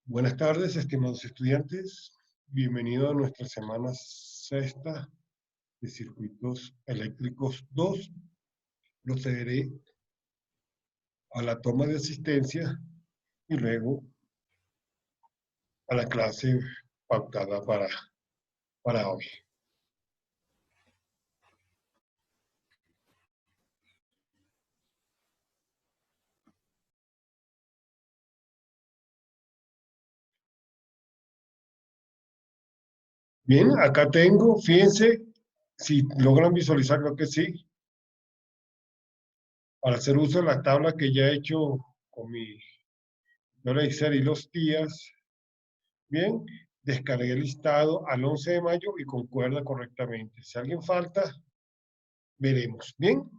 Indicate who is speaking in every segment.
Speaker 1: Buenas tardes, estimados estudiantes. Bienvenidos a nuestra semana sexta de circuitos eléctricos 2. Procederé a la toma de asistencia y luego a la clase pautada para hoy. Bien, acá tengo, fíjense, si logran visualizar, creo que sí, para hacer uso de la tabla que ya he hecho con mi Excel y los días. Bien, descargué el listado al 11 de mayo y concuerda correctamente. Si alguien falta, veremos. Bien,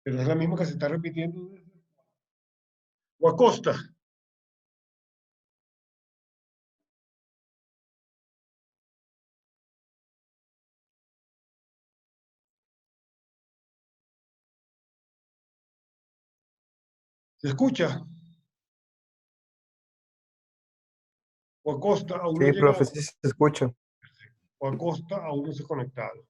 Speaker 1: pero es la misma que se está repitiendo. O Acosta. ¿Se escucha? O Acosta aún no ha
Speaker 2: Sí, profe,
Speaker 1: llegado.
Speaker 2: sí se escucha.
Speaker 1: O Acosta aún no se ha conectado.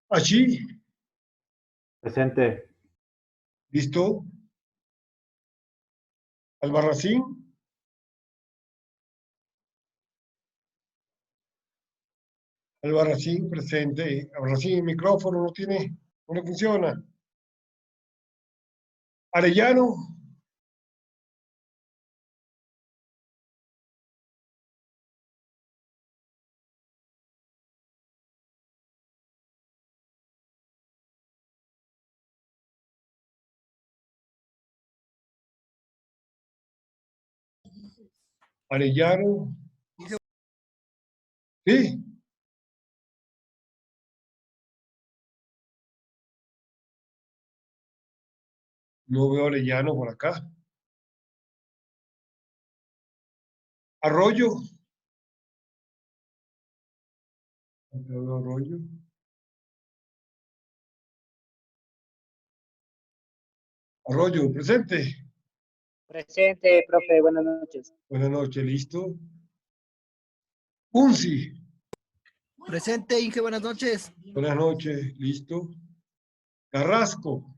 Speaker 1: Allí,
Speaker 3: Presente.
Speaker 1: ¿listo? Albarracín. Albarracín presente. Albarracín, el micrófono no le funciona. Arellano. Arellano. Sí. No veo Arellano por acá. Arroyo. No veo Arroyo. Arroyo, presente.
Speaker 4: Presente, profe, buenas noches.
Speaker 1: Buenas noches, ¿listo? Unsi.
Speaker 5: Presente, Inge, buenas noches.
Speaker 1: Buenas noches, ¿listo? Carrasco.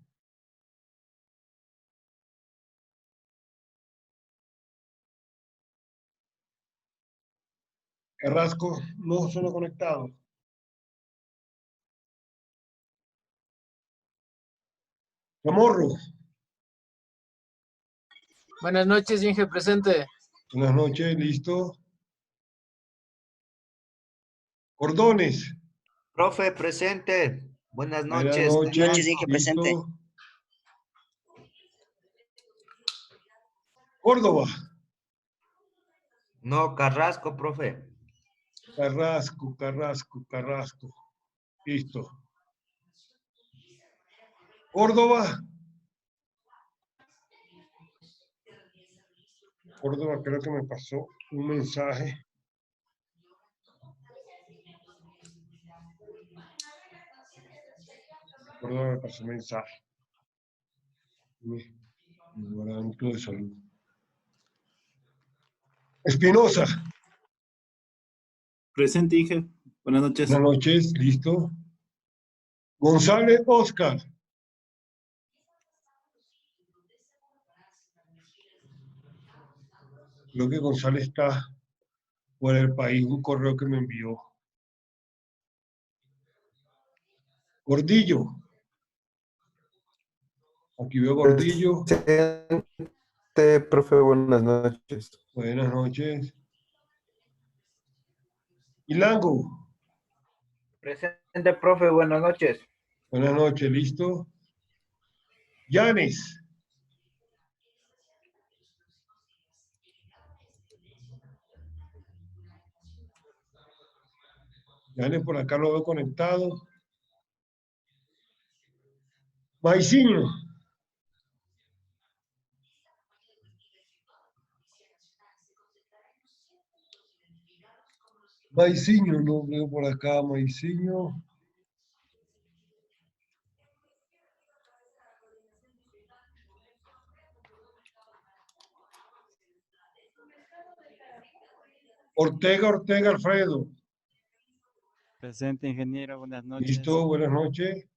Speaker 1: Carrasco no suena conectado. Chamorro.
Speaker 6: Buenas noches, Inge, presente.
Speaker 1: Buenas noches, ¿listo? Cordones.
Speaker 7: Profe, presente. Buenas
Speaker 1: Buenas
Speaker 7: noches.
Speaker 1: noches,
Speaker 4: Inge,
Speaker 1: ¿listo?
Speaker 4: presente.
Speaker 1: Córdoba.
Speaker 7: No, Carrasco, profe.
Speaker 1: Carrasco. Listo. Córdoba. Córdoba, creo que me pasó un mensaje. Córdoba me pasó un mensaje. Mi guardamiento de salud. Espinosa.
Speaker 3: Presente, Inge. Buenas noches.
Speaker 1: Buenas noches, ¿listo? González Oscar. Creo que González está fuera del país, un correo que me envió. Gordillo. Aquí veo Gordillo.
Speaker 2: Presente, profe, buenas noches.
Speaker 1: Buenas noches. Ilango.
Speaker 7: Presente, profe. Buenas noches.
Speaker 1: Buenas noches, ¿listo? Llanes. Llanes por acá lo veo conectado. Maiciño. Maiciño, no veo por acá, Maiciño. Ortega Alfredo.
Speaker 8: Presente, ingeniero. Buenas noches.
Speaker 1: Listo, buenas noches.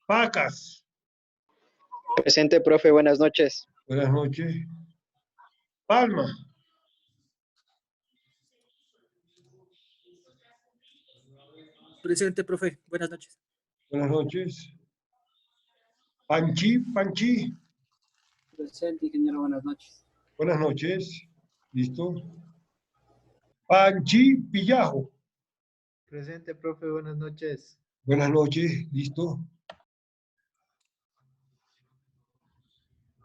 Speaker 1: Pacas.
Speaker 4: Presente, profe, buenas noches.
Speaker 1: Buenas noches. Palma.
Speaker 5: Presente, profe. Buenas noches.
Speaker 1: Buenas noches. Panchi.
Speaker 4: Presente, ingeniero, buenas noches.
Speaker 1: Buenas noches. Listo. Panchi Pillajo.
Speaker 6: Presente, profe, buenas noches.
Speaker 1: Buenas noches. Listo.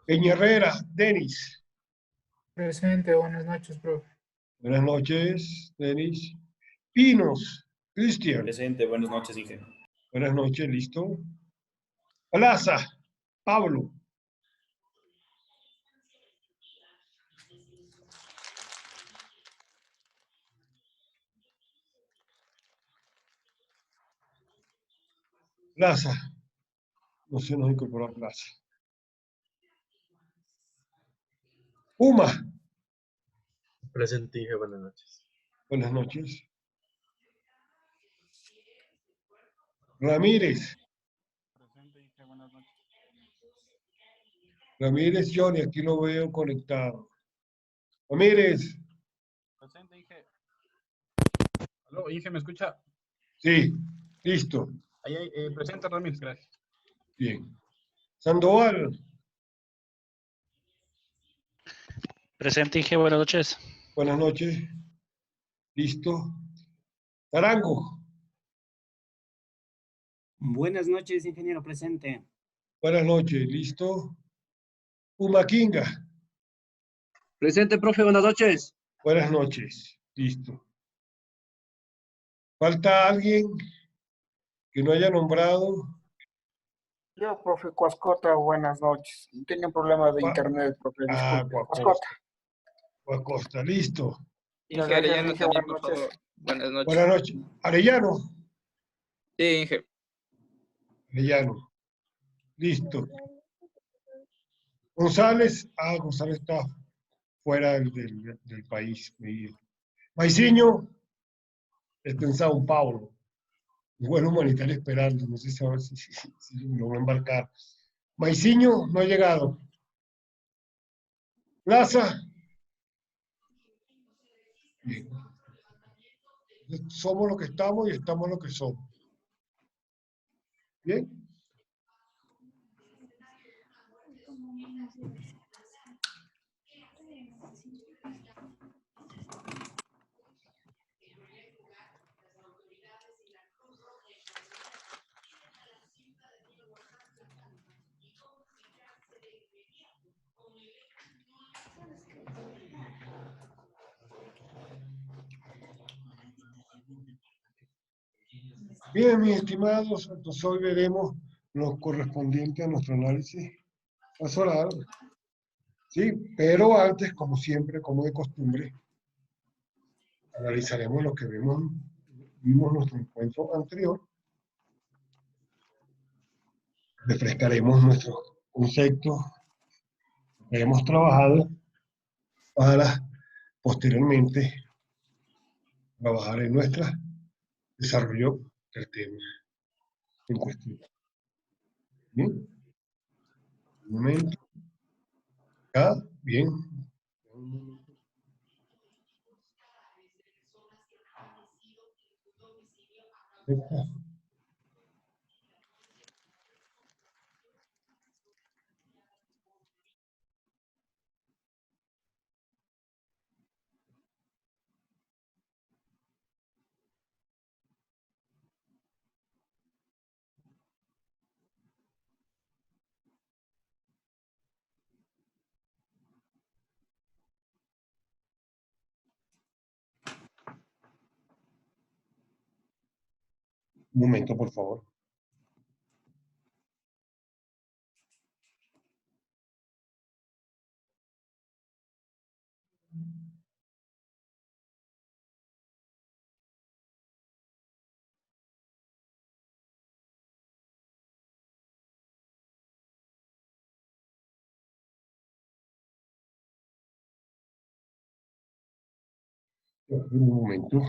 Speaker 1: Peña Denis.
Speaker 9: Presente, buenas noches, profe.
Speaker 1: Buenas noches, Denis. Pinos, Cristian.
Speaker 3: Presente, buenas noches, Inge.
Speaker 1: Buenas noches, listo. Plaza, Pablo. Plaza. No se nos incorporó a Plaza. Puma.
Speaker 6: Presente, Inge, buenas noches.
Speaker 1: Buenas noches. Ramírez.
Speaker 8: Presente, Inge. Buenas noches.
Speaker 1: Ramírez Johnny, aquí lo veo conectado. Ramírez.
Speaker 8: Presente, Inge. Aló, Inge, ¿me escucha?
Speaker 1: Sí, listo.
Speaker 8: Presente, Ramírez, gracias.
Speaker 1: Bien. Sandoval.
Speaker 10: Presente, Inge, buenas noches.
Speaker 1: Buenas noches. Listo. Tarango.
Speaker 11: Buenas noches, ingeniero presente.
Speaker 1: Buenas noches. Listo. Humaquinga.
Speaker 4: Presente, profe, buenas noches.
Speaker 1: Buenas noches. Listo. ¿Falta alguien que no haya nombrado?
Speaker 9: Yo, profe Cuascota, buenas noches. Tenía un problema de internet, profe, disculpe. Cuascota.
Speaker 1: Costa, listo.
Speaker 9: Inge Arellano también, por favor.
Speaker 12: Buenas noches.
Speaker 1: Buenas noches. Arellano.
Speaker 12: Sí, Inge.
Speaker 1: Arellano. Listo. González. González está fuera del país. Maiciño. Está en Sao Paulo. Un vuelo humanitario esperando. No sé si lo va a embarcar. Maiciño no ha llegado. Plaza. Bien. Somos lo que estamos y estamos lo que somos. Bien. Bien, mis estimados, entonces hoy veremos lo correspondiente a nuestro análisis solar. Sí, pero antes, como siempre, como de costumbre, analizaremos lo que vimos en nuestro encuentro anterior. Refrescaremos nuestros conceptos que hemos trabajado para posteriormente trabajar en nuestro desarrollo del tema en cuestión. Bien. Un momento. Acá, bien. Un momento, por favor. Un momento.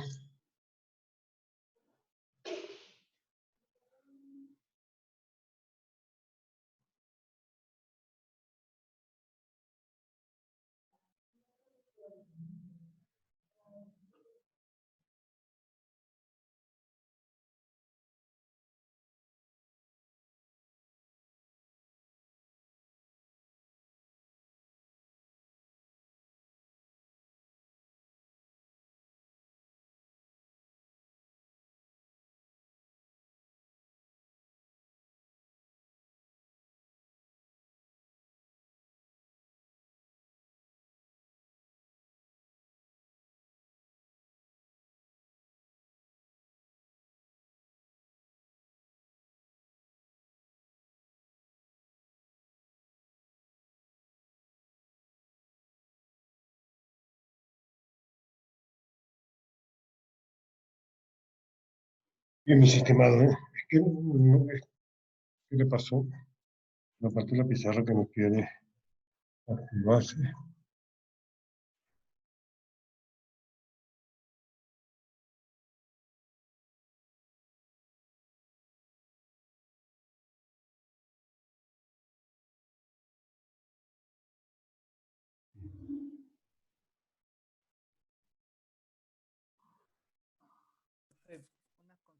Speaker 1: Bien, mi estimado, es que ¿qué le pasó? La parte de la pizarra que no quiere activarse.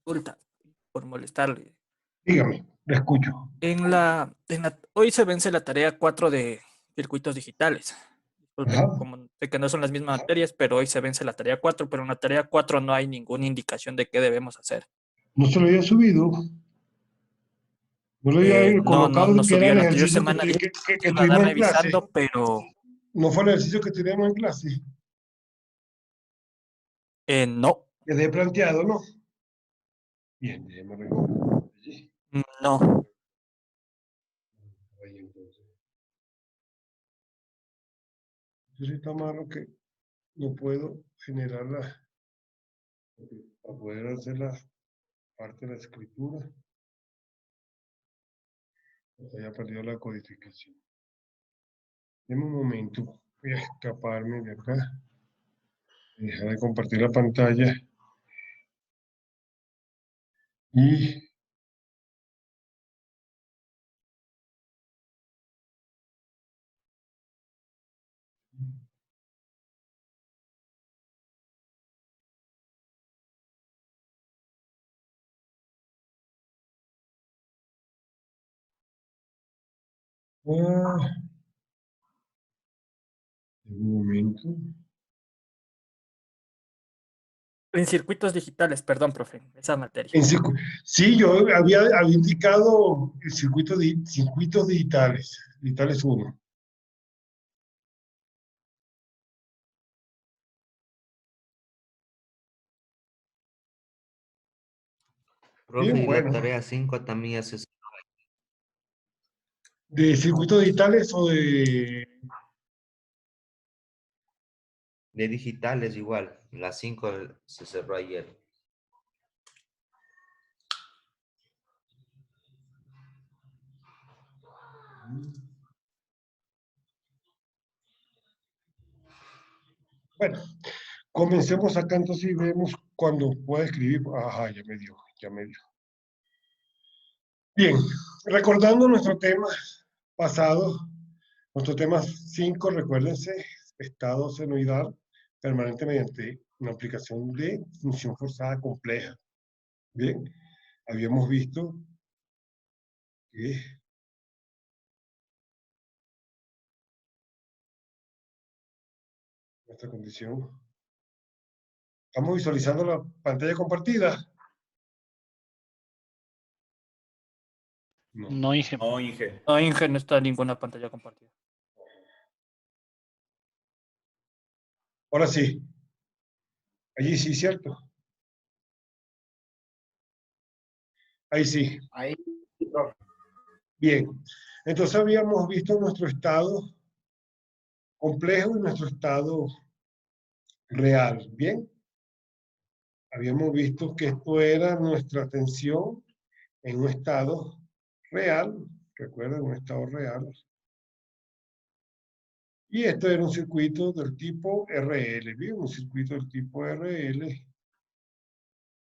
Speaker 11: Consulta, por molestarle.
Speaker 1: Dígame, le escucho.
Speaker 11: Hoy se vence la tarea 4 de circuitos digitales. Disculpen,
Speaker 1: Ajá.
Speaker 11: como sé que no son las mismas materias, pero hoy se vence la tarea 4, pero en la tarea 4 no hay ninguna indicación de qué debemos hacer.
Speaker 1: No se lo había subido. No lo había colocado
Speaker 11: no
Speaker 1: que era
Speaker 11: subió.
Speaker 1: el
Speaker 11: La anterior
Speaker 1: ejercicio
Speaker 11: semana dije
Speaker 1: que
Speaker 11: iba a dar
Speaker 1: tuvimos en clase.
Speaker 11: revisando, pero
Speaker 1: No fue el ejercicio que teníamos en clase.
Speaker 11: no.
Speaker 1: Quedé planteado, ¿no? Bien, déjeme recoger allí.
Speaker 11: No.
Speaker 1: Ahí entonces. Entonces está malo que no puedo generarla para poder hacer la parte de la escritura. Ya perdió la codificación. Deme un momento. Voy a escaparme de acá. Dejar de compartir la pantalla. Y un momento.
Speaker 11: En circuitos digitales, perdón, profe, esa materia.
Speaker 1: Sí, yo había indicado el circuitos digitales, digitales 1.
Speaker 7: Profe,
Speaker 1: Bien,
Speaker 7: y la
Speaker 1: bueno.
Speaker 7: tarea 5 también hace
Speaker 1: ¿De circuitos digitales o de...?
Speaker 7: de digitales igual. La 5 se cerró ayer.
Speaker 1: Bueno, comencemos acá entonces y vemos cuando pueda escribir. Ajá, ya me dio, ya me dio. Bien, recordando nuestro tema pasado, nuestro tema 5, recuérdense, estado senoidal permanente mediante una aplicación de función forzada compleja. Bien, habíamos visto que nuestra condición. ¿Estamos visualizando la pantalla compartida? No.
Speaker 10: No, Inge.
Speaker 7: No, Inge.
Speaker 11: No, Inge, no está ninguna pantalla compartida.
Speaker 1: Ahora sí. Allí sí, ¿cierto? Ahí sí.
Speaker 6: Ahí,
Speaker 1: Bien. Entonces habíamos visto nuestro estado complejo y nuestro estado real. Bien. Habíamos visto que esto era nuestra tensión en un estado real. Recuerden, un estado real. Y esto era un circuito del tipo RL, ¿bien? Un circuito del tipo RL,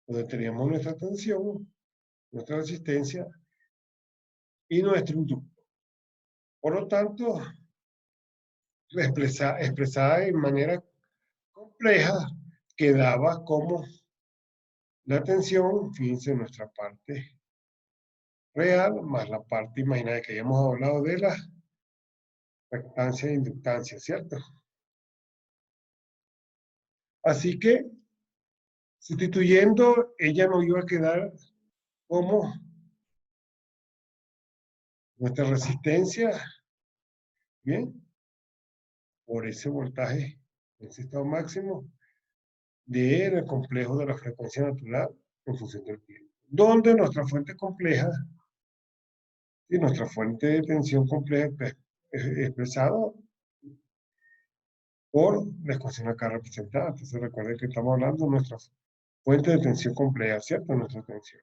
Speaker 1: donde teníamos nuestra tensión, nuestra resistencia y nuestro inducto. Por lo tanto, expresada en manera compleja, quedaba como la tensión, fíjense, nuestra parte real, más la parte imaginaria que habíamos hablado de la reactancia e inductancia, ¿cierto? Así que, sustituyendo, ella nos iba a quedar como nuestra resistencia, ¿bien? Por ese voltaje, ese estado máximo, del complejo de la frecuencia natural en función del tiempo. Donde nuestra fuente compleja y nuestra fuente de tensión compleja expresada por la ecuación acá representada. Entonces recuerden que estamos hablando de nuestra fuente de tensión compleja, ¿cierto? Nuestra tensión.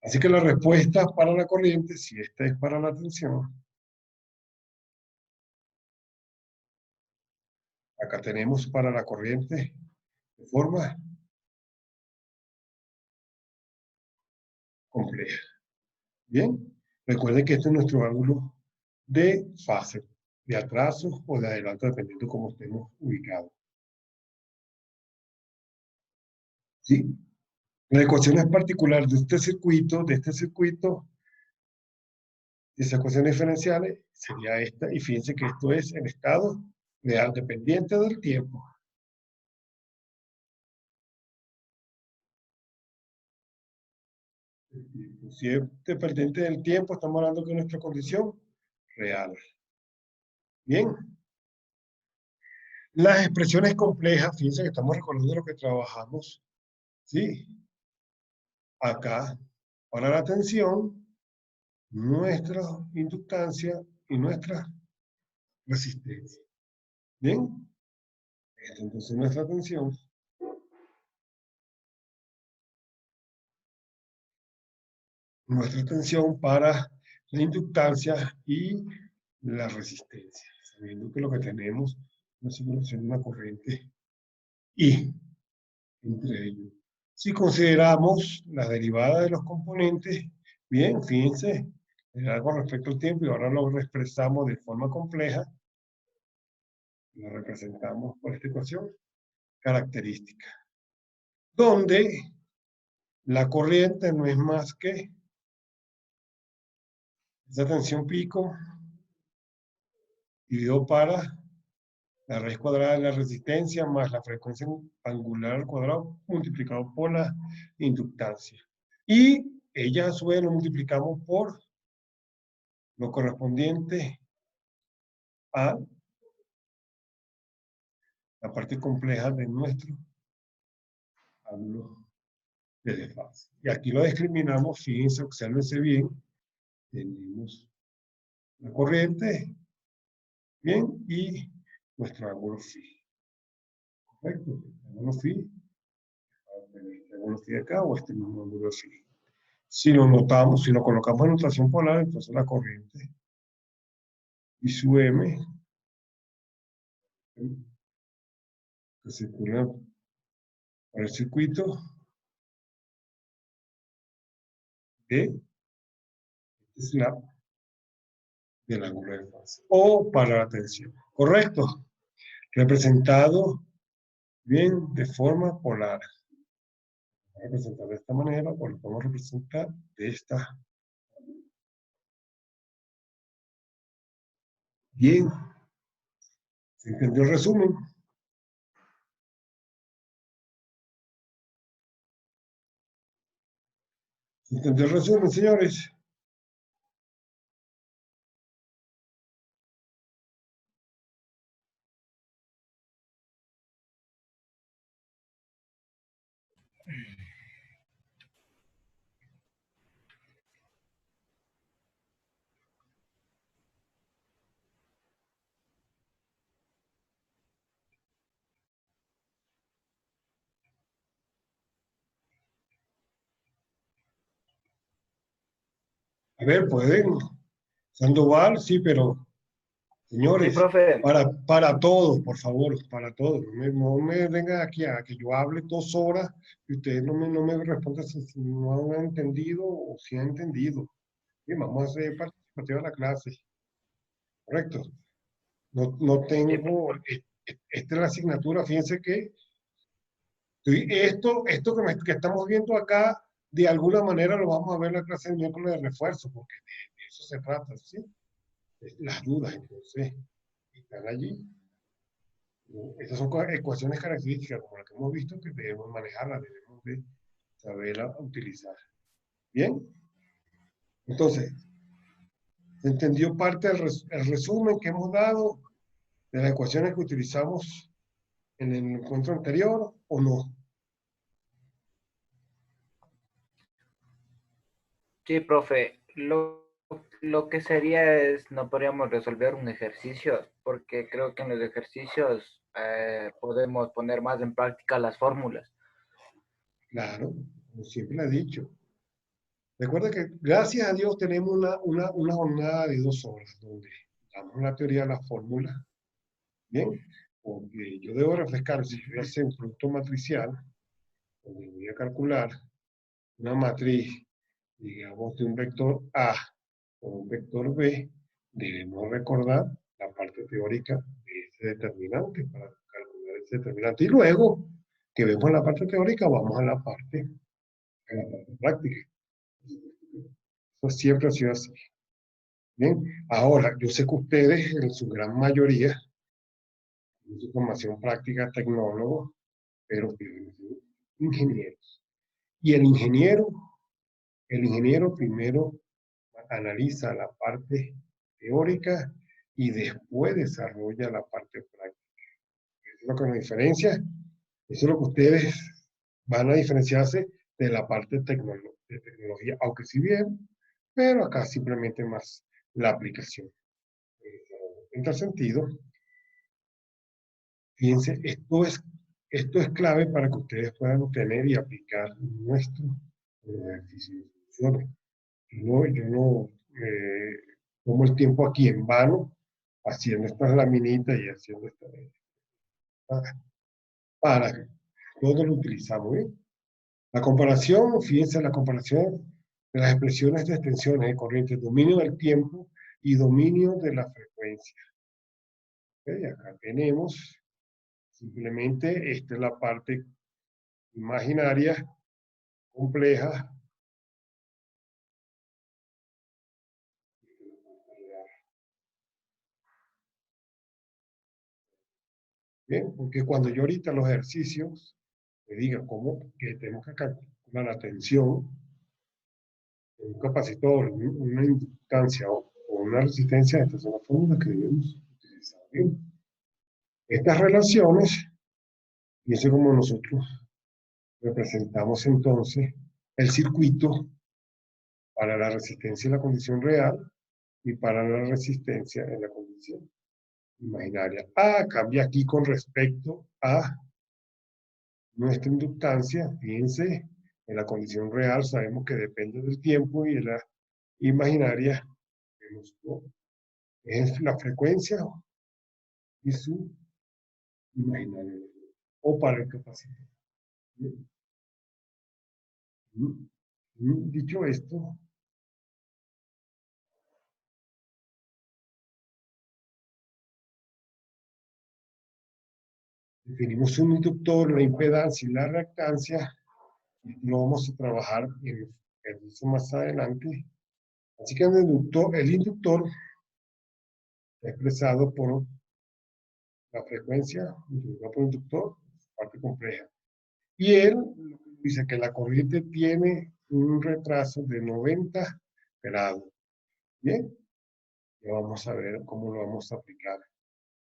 Speaker 1: Así que la respuesta para la corriente, si esta es para la tensión, acá tenemos para la corriente de forma compleja. Bien, recuerden que este es nuestro ángulo de fase, de atraso o de adelanto, dependiendo de cómo estemos ubicados. ¿Sí? La ecuación es particular de este circuito, de esas ecuaciones diferenciales, sería esta, y fíjense que esto es en estado real, dependiente del tiempo. Si es dependiente del tiempo, estamos hablando de nuestra condición real. Bien. Las expresiones complejas, fíjense que estamos recordando lo que trabajamos, ¿sí? Acá, para la tensión, nuestra inductancia y nuestra resistencia. ¿Bien? Entonces nuestra tensión para la inductancia y la resistencia, sabiendo que lo que tenemos es una simulación de una corriente I entre ellos. Si consideramos la derivada de los componentes, bien, fíjense, con respecto al tiempo, y ahora lo expresamos de forma compleja, lo representamos por esta ecuación característica, donde la corriente no es más que esa tensión pico dividido para la raíz cuadrada de la resistencia más la frecuencia angular al cuadrado multiplicado por la inductancia. Y ella a su vez lo multiplicamos por lo correspondiente a la parte compleja de nuestro ángulo de desfase. Y aquí lo discriminamos, fíjense, obsérvense bien, tenemos la corriente, bien, y nuestro ángulo phi. ¿Correcto? El ángulo phi, este ángulo phi de acá o este mismo ángulo phi. Si lo notamos, si lo colocamos en notación polar, entonces la corriente y su m, que circula por el circuito de slab del ángulo de fase o para la tensión. ¿Correcto? Representado bien de forma polar. Vamos a representar de esta manera o lo podemos representar de esta. Bien. ¿Se entendió el resumen? ¿Se entendió el resumen, señores? A ver, pueden. Sandoval, sí, pero Señores,
Speaker 4: Sí, profe.
Speaker 1: para todos, por favor, para todos. No me vengan aquí a que yo hable 2 horas y ustedes no me respondan si no han entendido o si han entendido. Bien, vamos a hacer participativa de la clase. Correcto. No tengo, esta es la asignatura, fíjense que esto que estamos viendo acá, de alguna manera lo vamos a ver en la clase del miércoles de refuerzo, porque de eso se trata, ¿sí? Las dudas, entonces, están allí. Estas son ecuaciones características, como las que hemos visto, que debemos manejarlas, debemos de saberlas utilizar. ¿Bien? Entonces, ¿se entendió parte del resumen que hemos dado de las ecuaciones que utilizamos en el encuentro anterior o no?
Speaker 13: Sí, profe. Lo que sería es, no podríamos resolver un ejercicio, porque creo que en los ejercicios podemos poner más en práctica las fórmulas.
Speaker 1: Claro, como siempre le he dicho. Recuerda que gracias a Dios tenemos una jornada de 2 horas donde damos la teoría de la fórmula. Bien, porque yo debo refrescar, si yo voy a hacer un producto matricial, donde voy a calcular una matriz, digamos, de un vector A o un vector B, debemos recordar la parte teórica de ese determinante para calcular ese determinante. Y luego que vemos la parte teórica, vamos a la parte práctica. Eso siempre ha sido así. Bien, ahora, yo sé que ustedes, en su gran mayoría, tienen su formación práctica, tecnólogos, pero ingenieros. Y el ingeniero primero analiza la parte teórica y después desarrolla la parte práctica. Eso es lo que nos diferencia. Eso es lo que ustedes van a diferenciarse de la parte de tecnología, aunque sí bien, pero acá simplemente más la aplicación. En tal sentido, fíjense, esto es clave para que ustedes puedan obtener y aplicar nuestro ejercicio de soluciones. Yo no tomo el tiempo aquí en vano haciendo estas laminitas y haciendo para que todos lo utilizamos, ¿bien? La comparación, fíjense la comparación de las expresiones de extensiones de corriente, dominio del tiempo y dominio de la frecuencia. ¿Okay? Acá tenemos simplemente, esta es la parte imaginaria, compleja. Bien, porque cuando yo ahorita los ejercicios me diga cómo que tenemos que calcular la tensión, un capacitor, una inductancia o una resistencia, estas son las fórmulas que debemos utilizar. Bien. Estas relaciones, y eso es como nosotros representamos entonces el circuito para la resistencia en la condición real y para la resistencia en la condición imaginaria. A cambia aquí con respecto a nuestra inductancia. Fíjense, en la condición real sabemos que depende del tiempo y en la imaginaria es la frecuencia y su imaginaria. O para el capacitor. Dicho esto, definimos un inductor, la impedancia y la reactancia. Lo vamos a trabajar en el más adelante. Así que el inductor expresado por la frecuencia, multiplicado por el inductor, parte compleja. Y él dice que la corriente tiene un retraso de 90 grados. Bien, ya vamos a ver cómo lo vamos a aplicar.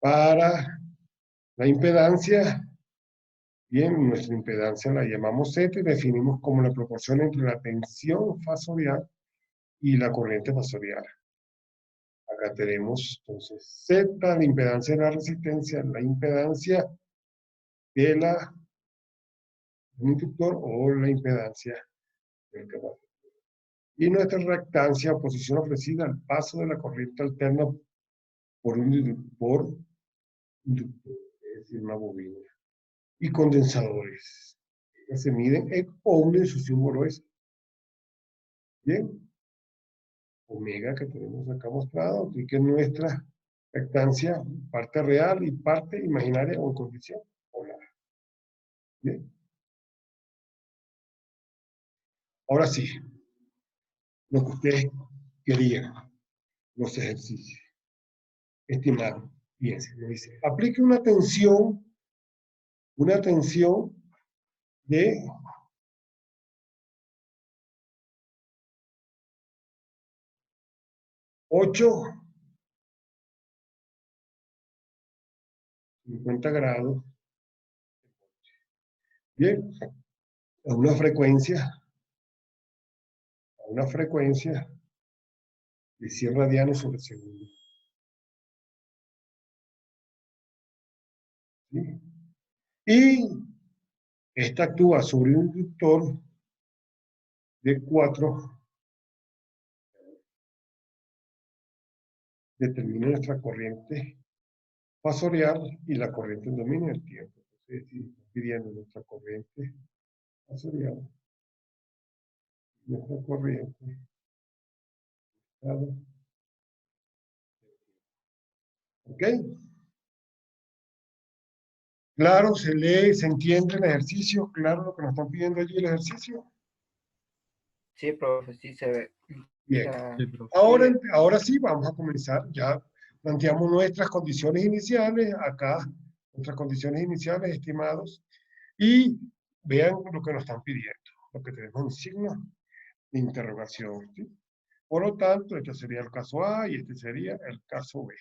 Speaker 1: Para la impedancia, bien, nuestra impedancia la llamamos Z y definimos como la proporción entre la tensión fasorial y la corriente fasorial. Acá tenemos entonces Z, la impedancia de la resistencia, la impedancia de la inductor o la impedancia del capacitor. Y nuestra reactancia, posición ofrecida al paso de la corriente alterna por inductor, es decir, una bobina. Y condensadores. Estas se miden en ohms, su símbolo es. Bien. Omega que tenemos acá mostrado, que es nuestra reactancia, parte real y parte imaginaria o en condición polar. Bien. Ahora sí, lo que ustedes querían, los ejercicios. Estimado, fíjense, me dice, aplique una tensión de 50 grados. Bien, a una frecuencia de 100 radianes sobre segundo. ¿Sí? Y esta actúa sobre un inductor de 4. Determina nuestra corriente fasorial y la corriente en dominio del tiempo. Entonces, si estamos pidiendo nuestra corriente fasorial, nuestra corriente, ¿ok? Claro, se lee, se entiende el ejercicio, claro lo que nos están pidiendo allí el ejercicio.
Speaker 13: Sí, profe, sí se ve.
Speaker 1: Bien,
Speaker 13: Sí,
Speaker 1: ahora sí vamos a comenzar, ya planteamos nuestras condiciones iniciales, acá, nuestras condiciones iniciales, estimados, y vean lo que nos están pidiendo, lo que tenemos un signo de interrogación, ¿sí? Por lo tanto, este sería el caso A y este sería el caso B.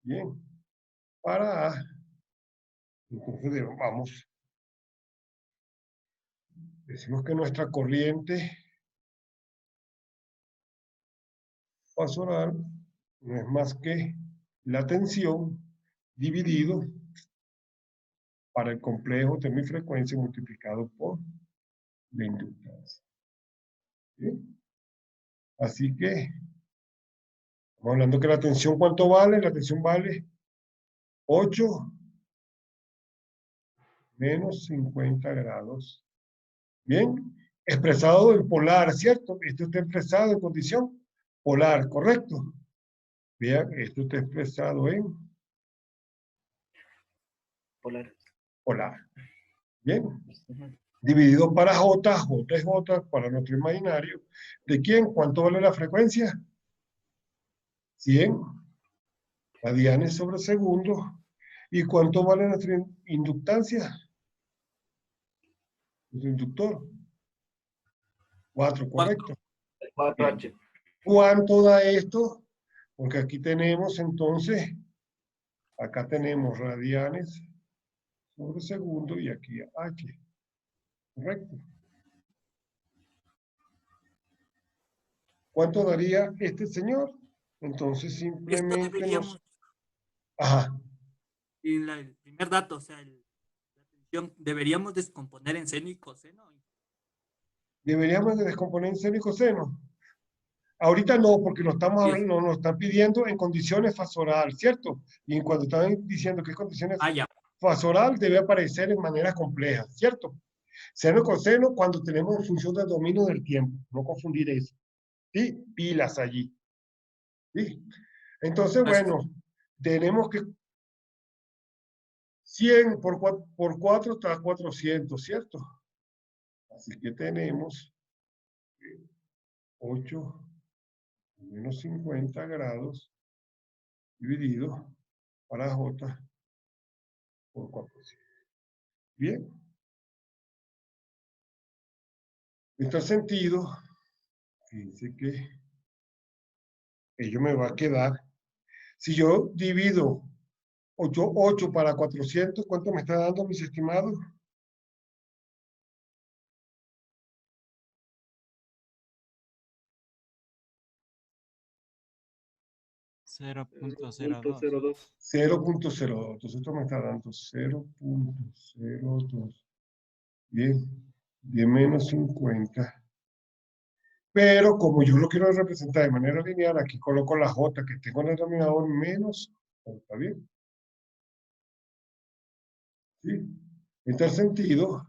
Speaker 1: Bien, para A, entonces vamos, decimos que nuestra corriente fasorial no es más que la tensión dividido para el complejo de mi frecuencia multiplicado por la inductancia. ¿Bien? Así que, estamos hablando que la tensión, ¿cuánto vale? La tensión vale 8 menos 50 grados. Bien, expresado en polar, ¿cierto? Esto está expresado en condición polar, ¿correcto? Vean, esto está expresado en polar. Bien. Dividido para J, J es J para nuestro imaginario. ¿De quién? ¿Cuánto vale la frecuencia? 100 radianes sobre segundo. ¿Y cuánto vale nuestra inductancia? Nuestro inductor. 4, ¿correcto?
Speaker 13: 4H.
Speaker 1: ¿Cuánto da esto? Porque aquí tenemos entonces, acá tenemos radianes sobre segundo y aquí H. ¿Correcto? ¿Cuánto daría este señor? Entonces simplemente nos... Ajá.
Speaker 11: Y el primer dato, o sea, la tensión, ¿deberíamos descomponer en seno y coseno?
Speaker 1: Deberíamos de descomponer en seno y coseno. Ahorita no, porque lo estamos hablando, nos están pidiendo en condiciones fasoral, ¿cierto? Y en cuando están diciendo que es condiciones fasoral, debe aparecer en maneras complejas, ¿cierto? Seno y coseno cuando tenemos función del dominio del tiempo, no confundir eso. ¿Sí? Pilas allí. ¿Sí? Entonces, bueno, tenemos que 100 por 4 está 400, ¿cierto? Así que tenemos 8 menos 50 grados dividido para J por 400. Bien. En este sentido, fíjense que ello me va a quedar. Si yo divido 8 para 400, ¿cuánto me está dando, mis estimados?
Speaker 8: 0.02.
Speaker 1: 0.02. Entonces esto me está dando 0.02. Bien. 10 menos 50 Pero como yo lo quiero representar de manera lineal, aquí coloco la j que tengo en el denominador menos j, ¿está bien? ¿Sí? En tal sentido,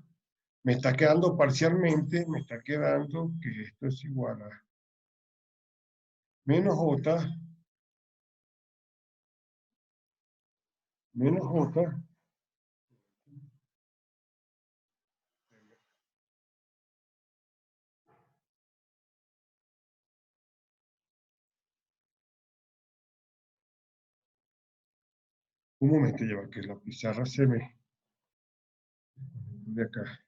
Speaker 1: me está quedando parcialmente, me está quedando que esto es igual a menos j, menos j, un momento, lleva que la pizarra se me de acá.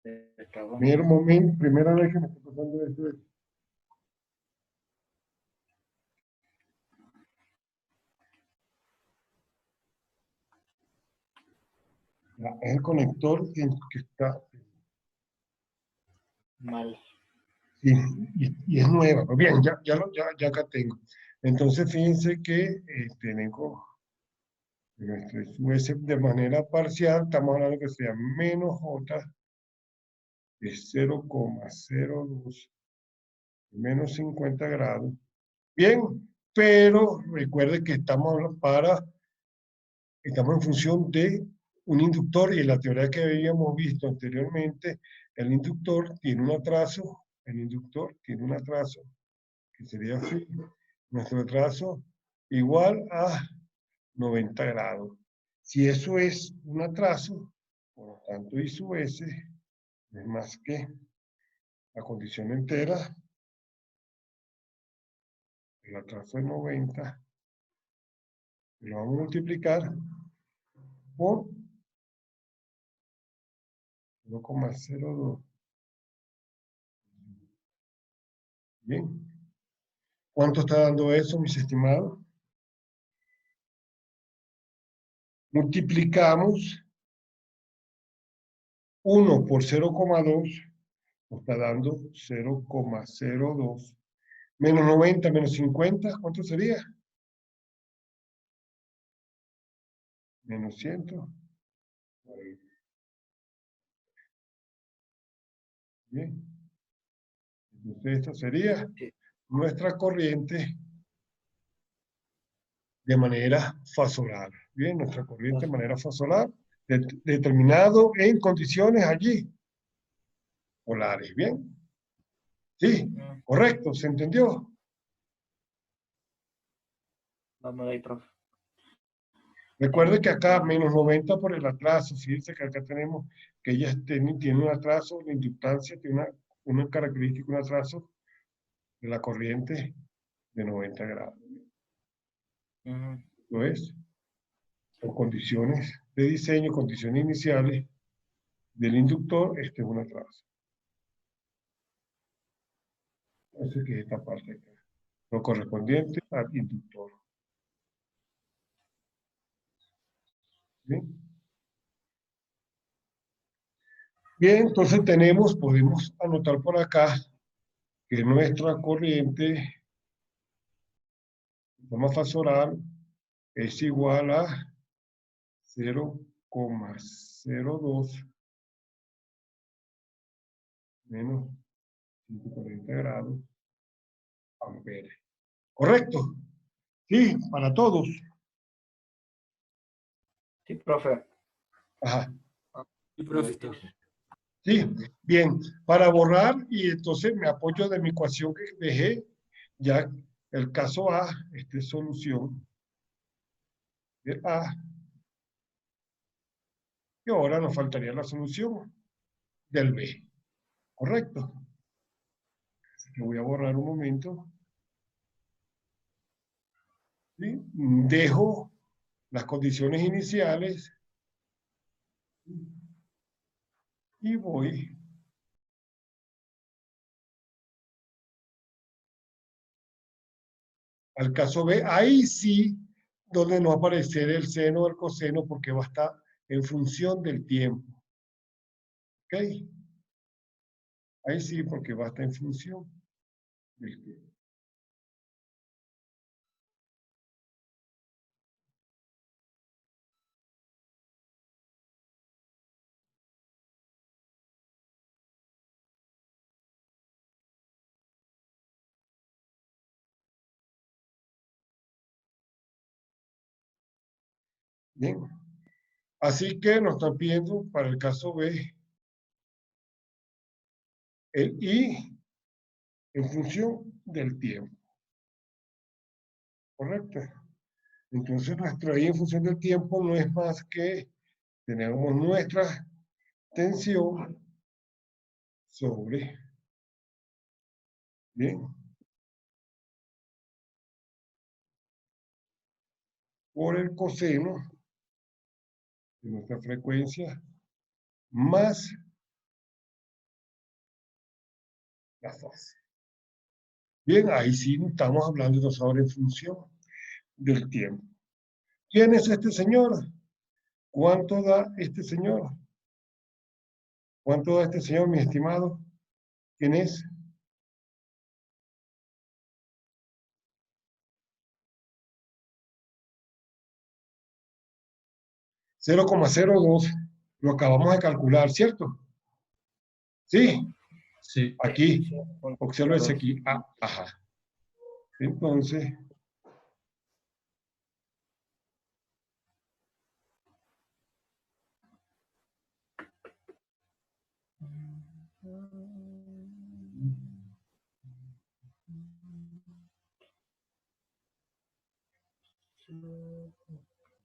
Speaker 1: Primer momento, primera vez que me está pasando esto. Es el conector que está
Speaker 13: Mal.
Speaker 1: sí, y es nueva. Pues bien, ya acá tengo. Entonces, fíjense que tengo nuestro US de manera parcial, estamos hablando que sea menos J de 0,02 menos 50 grados. Bien, pero recuerde que estamos en función de un inductor y en la teoría que habíamos visto anteriormente, el inductor tiene un atraso, que sería así, nuestro atraso igual a 90 grados. Si eso es un atraso, por lo tanto I sub S es más que la condición entera, el atraso de 90, lo vamos a multiplicar por 1,02. Bien. ¿Cuánto está dando eso, mis estimados? Multiplicamos 1 por 0,2, nos está dando 0,02. Menos 90, menos 50, ¿cuánto sería? Menos 100. Bien. Entonces, esto sería nuestra corriente de manera fasolar. Bien, nuestra corriente de manera fasolar, determinado en condiciones allí polares. Bien. Sí, correcto, ¿se entendió?
Speaker 13: Vamos ahí, profe.
Speaker 1: Recuerde que acá menos 90 por el atraso. Fíjense que acá tenemos que ella tiene un atraso, la inductancia tiene una característica, un atraso de la corriente de 90 grados. ¿Lo es? Por condiciones de diseño, condiciones iniciales del inductor, este es un atraso. Así que esta parte acá, lo correspondiente al inductor. ¿Bien? Bien, entonces podemos anotar por acá que nuestra corriente de forma fasolar es igual a 0,02 menos 140 grados amperes. ¿Correcto? Sí, para todos.
Speaker 13: Sí, profe.
Speaker 1: Ajá.
Speaker 11: Sí, profe.
Speaker 1: Sí, bien. Para borrar, y entonces me apoyo de mi ecuación que dejé, ya el caso A, esta es solución de A, y ahora nos faltaría la solución del B. ¿Correcto? Así que voy a borrar un momento. ¿Sí? Dejo las condiciones iniciales y voy al caso B. Ahí sí, donde no va a aparecer el seno o el coseno porque va a estar en función del tiempo. ¿Ok? Ahí sí, porque va a estar en función del tiempo. Bien. Así que nos están pidiendo para el caso B el I en función del tiempo. ¿Correcto? Entonces nuestro I en función del tiempo no es más que tenemos nuestra tensión sobre, bien, por el coseno de nuestra frecuencia más la fase. Bien, ahí sí estamos hablando de ahora en función del tiempo. ¿Quién es este señor? ¿Cuánto da este señor? ¿Cuánto da este señor, mi estimado? ¿Quién es? $0,02. Lo acabamos de calcular, ¿cierto? ¿Sí?
Speaker 3: Sí.
Speaker 1: Aquí. Obsérvese aquí. Ah, ajá. Entonces,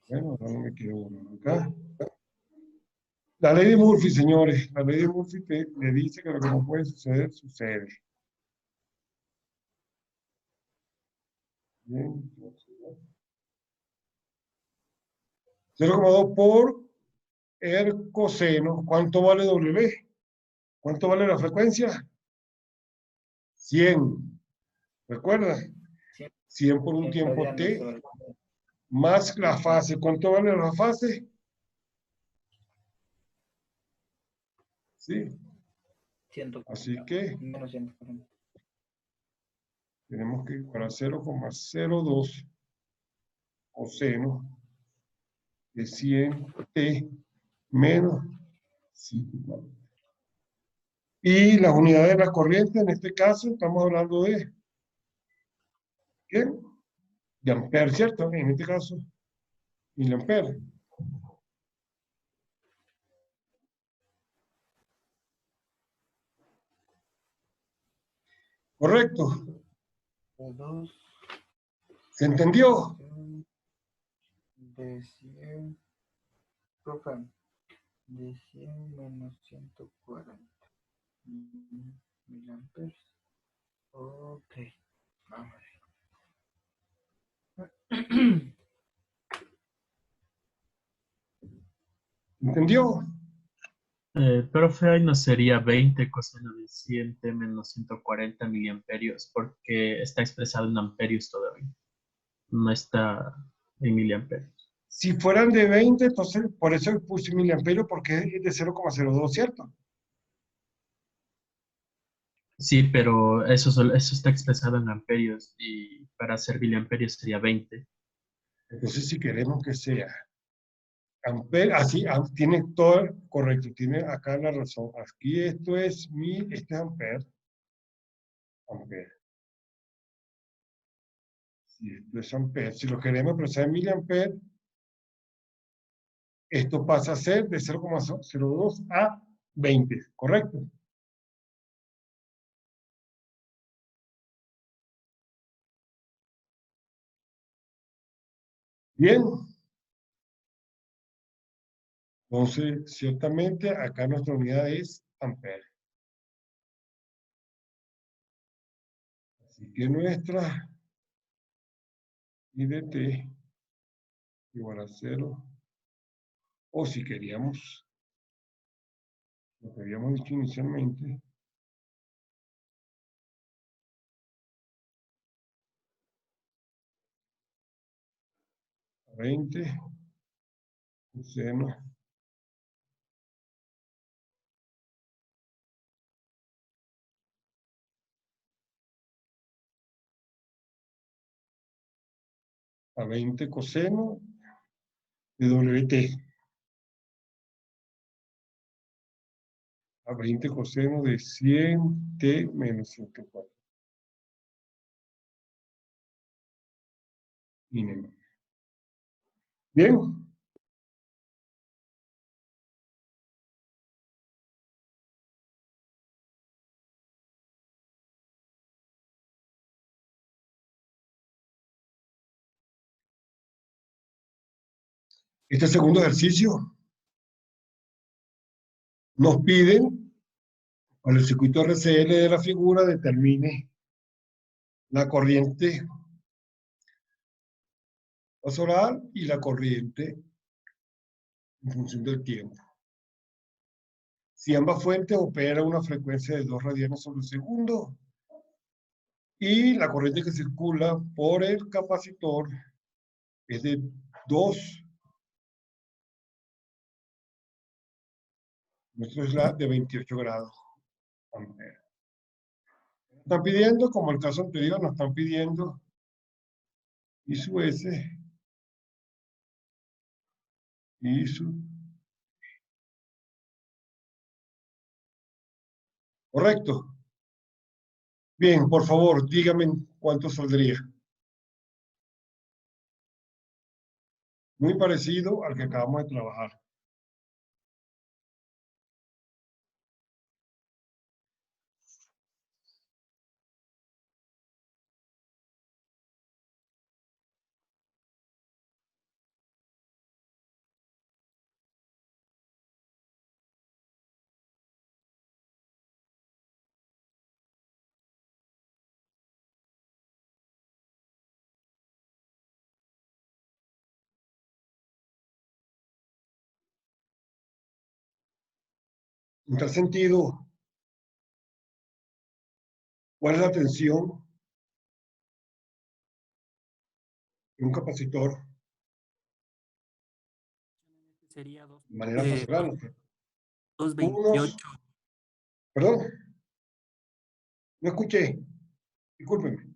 Speaker 1: bueno, ahora no me quiero volver acá. La ley de Murphy, señores. La ley de Murphy le dice que lo que no puede suceder, sucede. Bien. 0,2 por el coseno. ¿Cuánto vale W? ¿Cuánto vale la frecuencia? 100. ¿Recuerda? 100 por un tiempo T más la fase. ¿Cuánto vale la fase? Sí. Así que tenemos que para 0,02 coseno de 100T menos 5. Y las unidades de la corriente, en este caso, estamos hablando de ¿qué? De ampere, ¿cierto? En este caso, miliampere. ¿Correcto? ¿Se entendió?
Speaker 13: De 100, profe, de 100 menos 140 miliamperes. Ok, vamos a ver.
Speaker 1: ¿Entendió?
Speaker 14: Profe, ahí no sería 20 coseno de 100 T menos 140 miliamperios, porque está expresado en amperios todavía. No está en miliamperios.
Speaker 1: Si fueran de 20, entonces por eso puse miliamperio, porque es de 0,02, ¿cierto?
Speaker 14: Sí, pero eso está expresado en amperios y para hacer miliamperios sería 20.
Speaker 1: Entonces, si queremos que sea ampere, así tiene todo correcto, tiene acá la razón. Aquí esto es este es ampere. Ampere. Si esto es ampere, si lo queremos expresar en miliampere, esto pasa a ser de 0,02 a 20, ¿correcto? Bien. Entonces, ciertamente, acá nuestra unidad es ampere. Así que nuestra I de T igual a 0. O si queríamos, lo que habíamos dicho inicialmente, a 20 coseno a 20 coseno de WT. A 20 coseno de 100T menos 104. Bien. Este segundo ejercicio nos piden, para el circuito RCL de la figura, determine la corriente solar y la corriente en función del tiempo. Si ambas fuentes operan a una frecuencia de 2 radianes sobre segundo y la corriente que circula por el capacitor es de 2, nuestro es la de 28 grados amperes. Están pidiendo, como el caso anterior, nos están pidiendo I sub S y su. ¿Correcto? Bien, por favor, dígame cuánto saldría. Muy parecido al que acabamos de trabajar. En tal sentido, ¿cuál es la tensión de un capacitor?
Speaker 11: Sería
Speaker 1: De manera funcional.
Speaker 11: 228.
Speaker 1: Perdón. No escuché. Discúlpenme.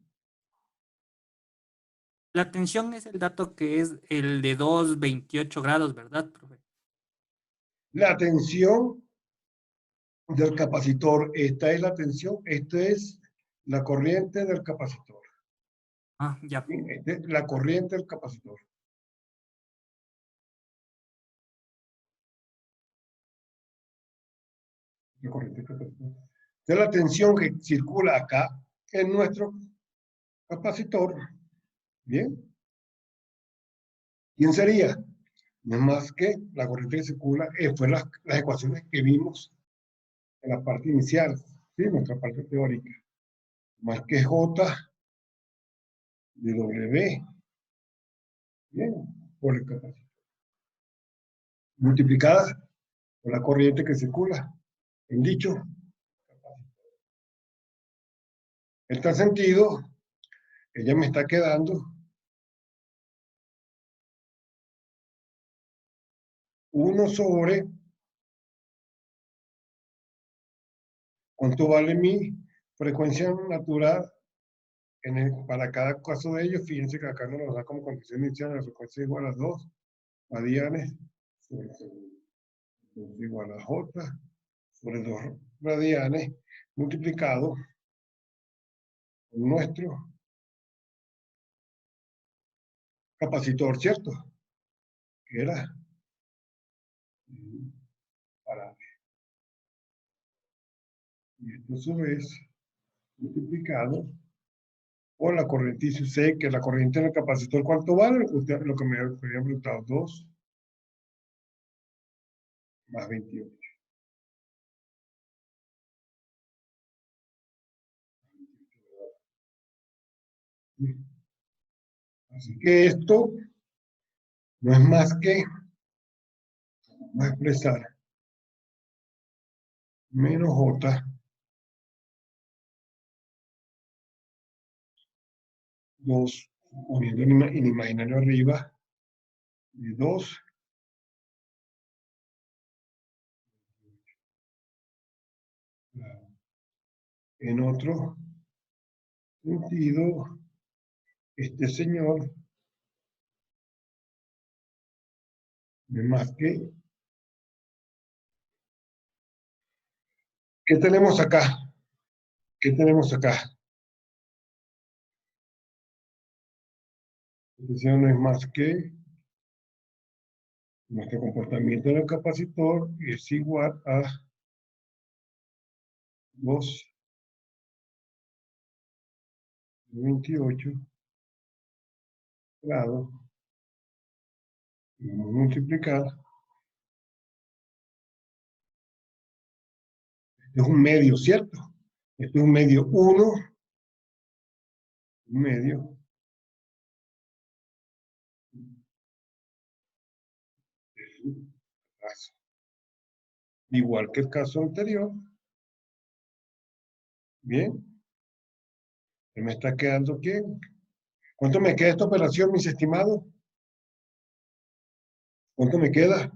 Speaker 11: La tensión es el dato que es el de 228 grados, ¿verdad, profe?
Speaker 1: La tensión del capacitor. Esta es la tensión. Esta es la corriente del capacitor.
Speaker 11: Ah, ya.
Speaker 1: Esta es la corriente del capacitor. La corriente del capacitor. Esta es la tensión que circula acá en nuestro capacitor. Bien. ¿Quién sería? No es más que la corriente que circula, fue las ecuaciones que vimos en la parte inicial, ¿sí? Nuestra parte teórica. Más que J de W, bien, por el capacitor. Multiplicada por la corriente que circula en dicho capacitor. En tal sentido, ella me está quedando 1 sobre, ¿cuánto vale mi frecuencia natural para cada caso de ellos? Fíjense que acá nos da como condición inicial la frecuencia igual a 2 radianes sobre segundo. Igual a J sobre 2 radianes multiplicado con nuestro capacitor, ¿cierto? Que era para. Y esto a su vez multiplicado por la corriente. Y si sé que la corriente en el capacitor, ¿cuánto vale? Usted, lo que me había preguntado, 2 más 28. Así que esto no es más que, vamos a expresar, menos J 2, poniendo en imaginario arriba, de 2 en otro sentido, este señor no es más que, ¿qué tenemos acá? ¿Qué tenemos acá? Este no es más que nuestro comportamiento en el capacitor es igual a 2 28 grados Vamos a multiplicar. Este es un medio, ¿cierto? Este es un medio 1. Un medio. Es un caso. Igual que el caso anterior. Bien. ¿Me está quedando quién? ¿Cuánto me queda esta operación, mis estimados? ¿Cuánto me queda?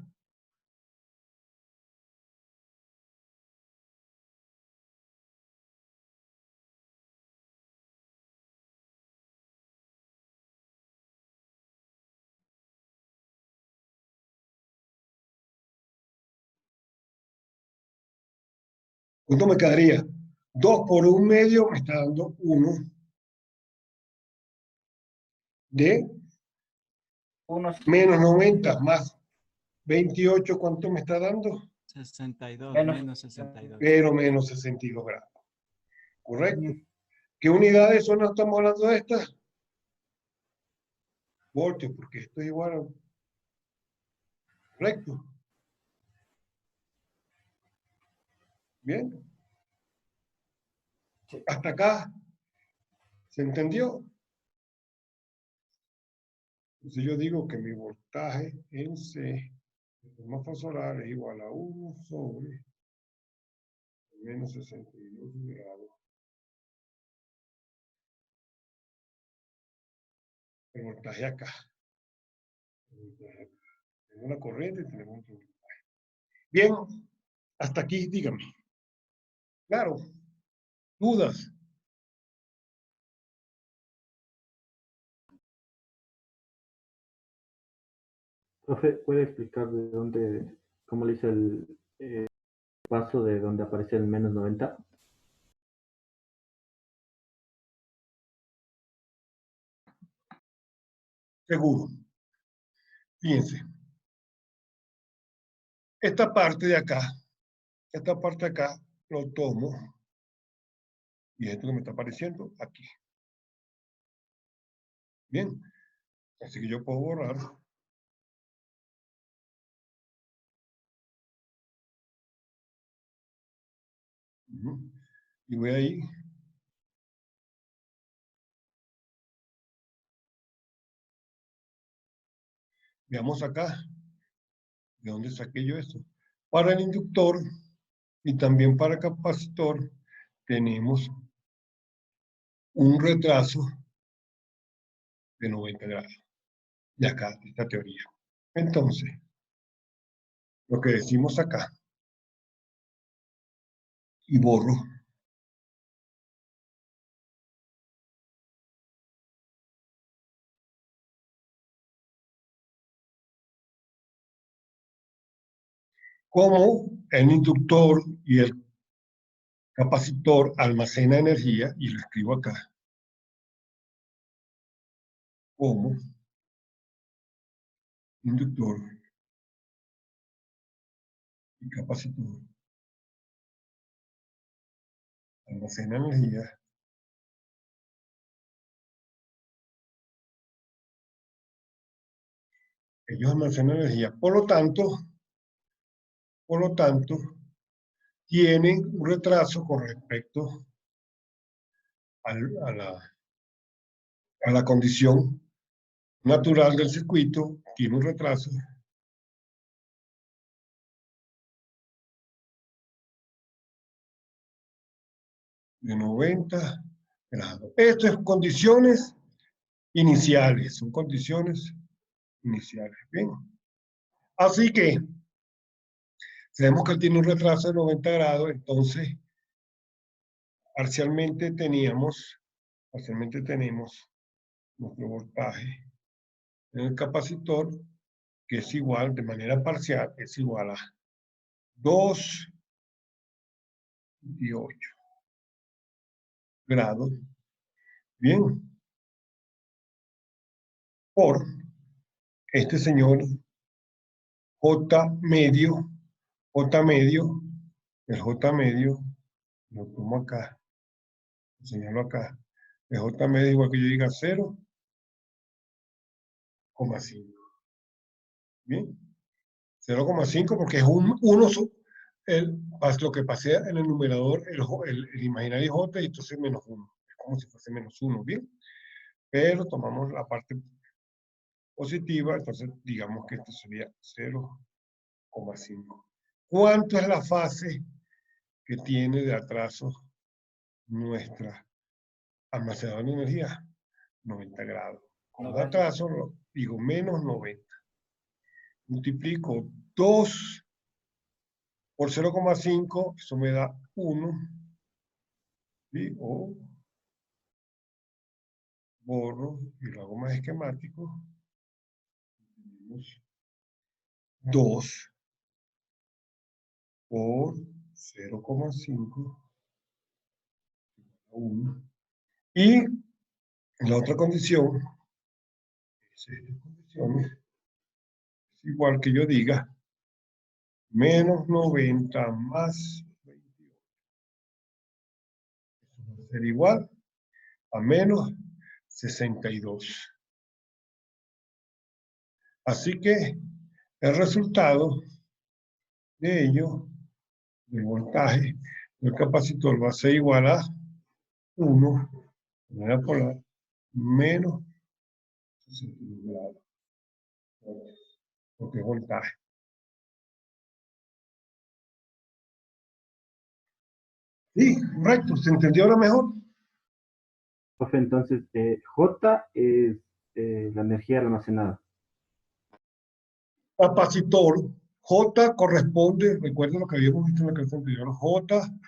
Speaker 1: ¿Cuánto me quedaría? 2 por 1 medio me está dando 1 de menos 90 más 28, ¿cuánto me está dando?
Speaker 6: 62,
Speaker 13: Menos
Speaker 6: menos 62.
Speaker 1: Pero menos 62 grados. ¿Correcto? ¿Qué unidades son? ¿Estamos hablando de estas? Voltios, porque esto es igual a... ¿Correcto? Bien. Hasta acá. ¿Se entendió? Entonces yo digo que mi voltaje en C de forma solar es igual a 1 sobre menos 62 grados. El voltaje acá. Tenemos la corriente y tenemos el voltaje. Bien, hasta aquí, dígame. Claro. ¿Dudas?
Speaker 15: Profe, ¿puede explicar de dónde, cómo le hice el paso de donde aparece el menos 90?
Speaker 1: Seguro. Fíjense. Esta parte de acá, lo tomo. Y esto que me está apareciendo aquí. Bien. Así que yo puedo borrar. Y voy ahí. Veamos acá. ¿De dónde saqué yo esto? Para el inductor y también para el capacitor tenemos un retraso de 90 grados. De acá, esta teoría. Entonces, lo que decimos acá, y borro, como el inductor y el capacitor almacena energía, y lo escribo acá, como inductor y capacitor almacena energía, ellos almacenan energía, por lo tanto, tienen un retraso con respecto a la condición natural del circuito, tiene un retraso de 90 grados. Esto es condiciones iniciales, son condiciones iniciales. Bien. Así que, sabemos que él tiene un retraso de 90 grados, entonces, parcialmente tenemos nuestro voltaje en el capacitor, que es igual, de manera parcial, es igual a 2,28 grados. Bien. Por este señor J medio, el J medio, lo tomo acá, lo señalo acá, el J medio igual que yo diga 0,5. Bien. 0,5 porque es un 1, lo que pasé en el numerador, el imaginario j, y entonces menos 1. Es como si fuese menos 1, ¿bien? Pero tomamos la parte positiva, entonces digamos que esto sería 0,5. ¿Cuánto es la fase que tiene de atraso nuestra almacenadora de energía? 90 grados. Con atraso, digo menos 90. Multiplico 2 por 0,5, eso me da 1. ¿Sí? O borro y lo hago más esquemático. 2 por 0,5, 1. Y la otra condición, es igual que yo diga, menos 90 más 28. Eso va a ser igual a menos 62. Así que el resultado de ello, del voltaje del capacitor, va a ser igual a 1, de manera polar, menos 62 grados. Porque es voltaje. Sí, correcto. ¿Se entendió ahora mejor?
Speaker 15: Profe, entonces, J es la energía almacenada.
Speaker 1: Capacitor. J corresponde, recuerden lo que habíamos visto en la clase anterior, J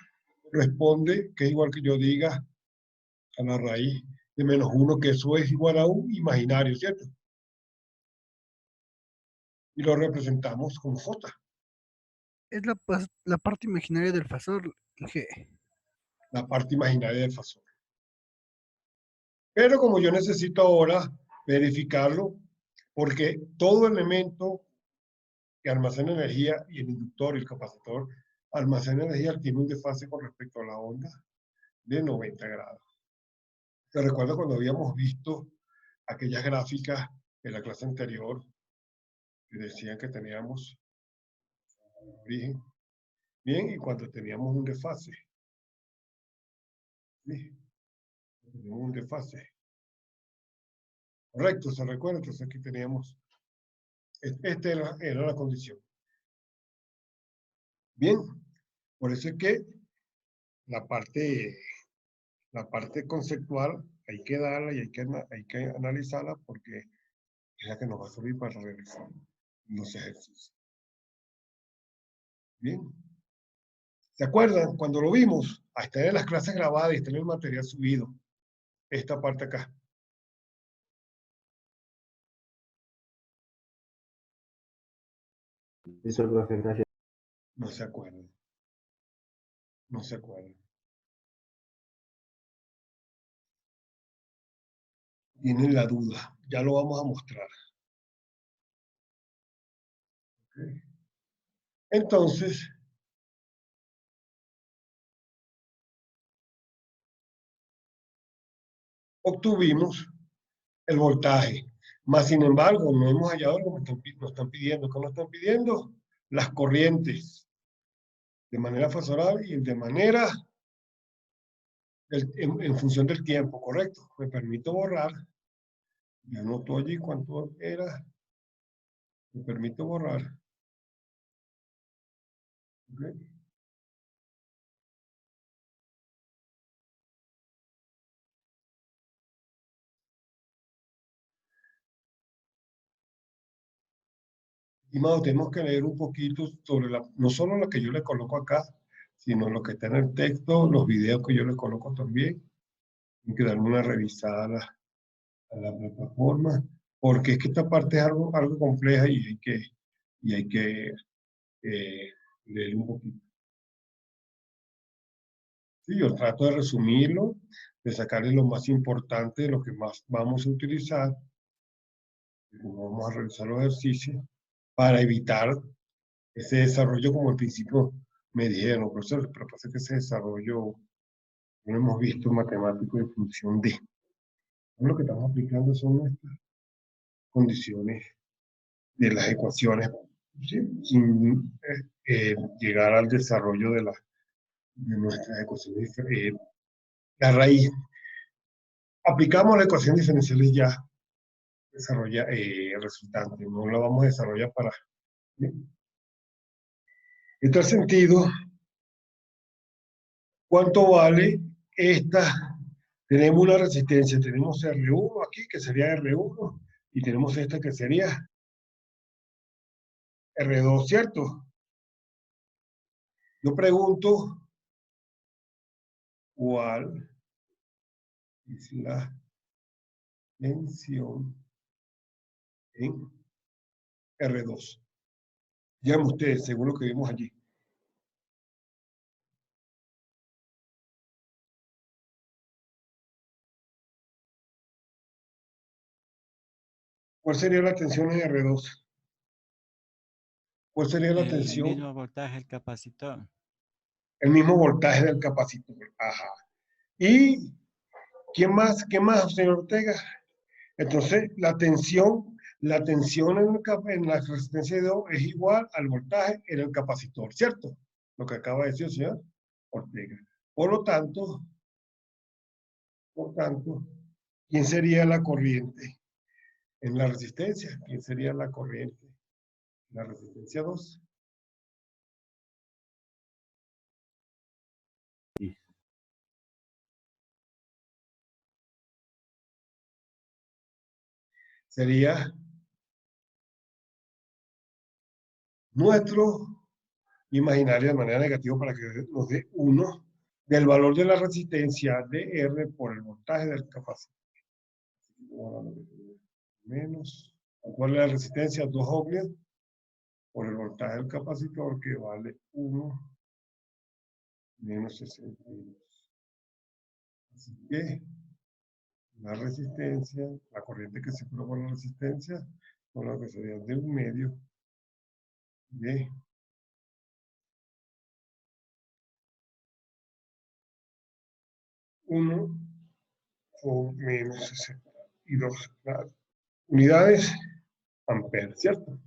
Speaker 1: corresponde, que es igual que yo diga, a la raíz de menos 1, que eso es igual a un imaginario, ¿cierto? Y lo representamos como J.
Speaker 5: Es la parte imaginaria del fasor, G.
Speaker 1: La parte imaginaria del fasor. Pero como yo necesito ahora verificarlo, porque todo elemento que almacena energía, y el inductor y el capacitor almacena energía, tiene un desfase con respecto a la onda de 90 grados. ¿Te recuerdas cuando habíamos visto aquellas gráficas en la clase anterior que decían que teníamos origen? Bien, y cuando teníamos un desfase. ¿Sí? Teníamos un desfase. Correcto, ¿se recuerda? Entonces aquí teníamos, esta era la condición. Bien, por eso es que la parte conceptual hay que darla y hay que analizarla porque es la que nos va a servir para realizar los ejercicios. Bien. ¿Se acuerdan? Cuando lo vimos, hasta en las clases grabadas y está en el material subido, esta parte acá.
Speaker 15: Eso, profe, gracias.
Speaker 1: No se acuerdan. No se acuerdan. Tienen la duda. Ya lo vamos a mostrar. ¿Okay? Entonces, obtuvimos el voltaje. Más sin embargo, no hemos hallado lo que nos están pidiendo. ¿Qué nos están pidiendo? Las corrientes. De manera fasorable y de manera en función del tiempo, ¿correcto? Me permito borrar. Ya anoto allí cuánto era. Me permito borrar. ¿Okay? Estimado, tenemos que leer un poquito sobre no solo lo que yo le coloco acá, sino lo que está en el texto, los videos que yo le coloco también. Hay que darle una revisada a la plataforma, porque es que esta parte es algo compleja y hay que leer un poquito. Sí, yo trato de resumirlo, de sacarle lo más importante de lo que más vamos a utilizar. Vamos a realizar los ejercicios para evitar ese desarrollo como al principio me dijeron, profesor, pero pasa que ese desarrollo no lo hemos visto en matemático en función de. Lo que estamos aplicando son nuestras condiciones de las ecuaciones, ¿sí? Sin llegar al desarrollo de nuestras ecuaciones. La raíz. Aplicamos las ecuaciones diferenciales ya desarrolla resultante, no la vamos a desarrollar para... ¿sí? En tal sentido, ¿cuánto vale esta? Tenemos una resistencia, tenemos R1 aquí, que sería R1, y tenemos esta que sería R2, ¿cierto? Yo pregunto, ¿cuál es la tensión en R2? Díganme ustedes, según lo que vimos allí. ¿Cuál sería la tensión en R2? ¿Cuál sería la tensión?
Speaker 16: El mismo voltaje del capacitor.
Speaker 1: El mismo voltaje del capacitor. Ajá. ¿Y quién más? ¿Qué más, señor Ortega? Entonces, la tensión en la resistencia de 2 es igual al voltaje en el capacitor, ¿cierto? Lo que acaba de decir el señor Ortega. Por lo tanto, ¿quién sería la corriente en la resistencia? ¿Quién sería la corriente en la resistencia 2? Sería nuestro imaginario de manera negativa para que nos dé 1 del valor de la resistencia de R por el voltaje del capacitor. Menos, ¿cuál es la resistencia? 2 ohmios por el voltaje del capacitor, que vale 1 menos 62. Así que la resistencia, la corriente que circula por la resistencia, con la que sería de 1 medio de 1 o menos 62 unidades amperes, ¿cierto?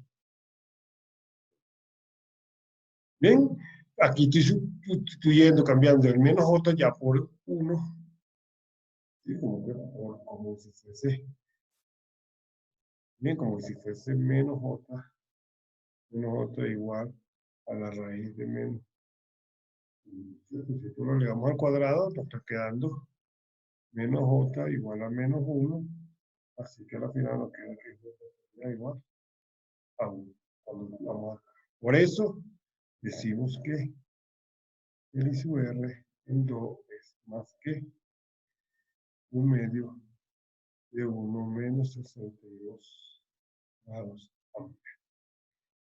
Speaker 1: Bien, aquí estoy sustituyendo, cambiando el menos J ya por 1, ¿sí? Como si fuese, bien, como si fuese menos J igual a la raíz de menos. Si tú lo elevamos al cuadrado, nos está quedando menos J igual a menos 1, así que al final nos queda que J igual a 1. Por eso decimos que el I sub R en 2 es más que 1 medio de 1 menos 62 grados amperes.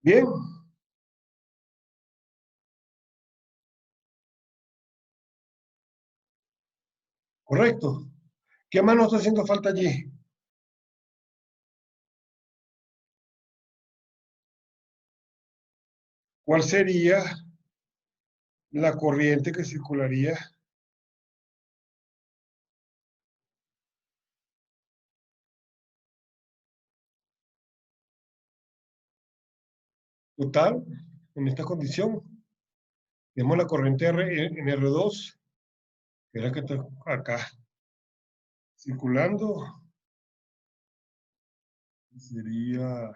Speaker 1: Bien. Correcto. ¿Qué más nos está haciendo falta allí? ¿Cuál sería la corriente que circularía? Total, en esta condición. Tenemos la corriente en R2, que es la que está acá circulando. Sería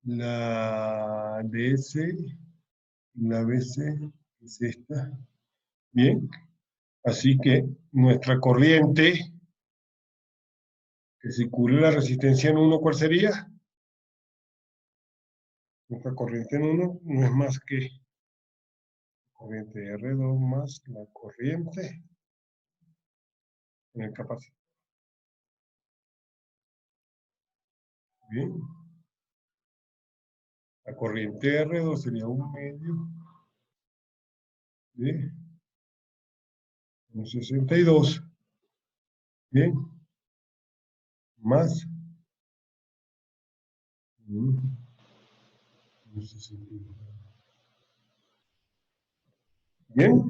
Speaker 1: la DS, la BC, es esta. Bien, así que nuestra corriente que circula la resistencia en 1, ¿cuál sería? Nuestra corriente en 1 no es más que corriente R2 más la corriente en el capacitor. Bien. La corriente R2 sería 1 medio de 62. Bien. Más 62. Bien.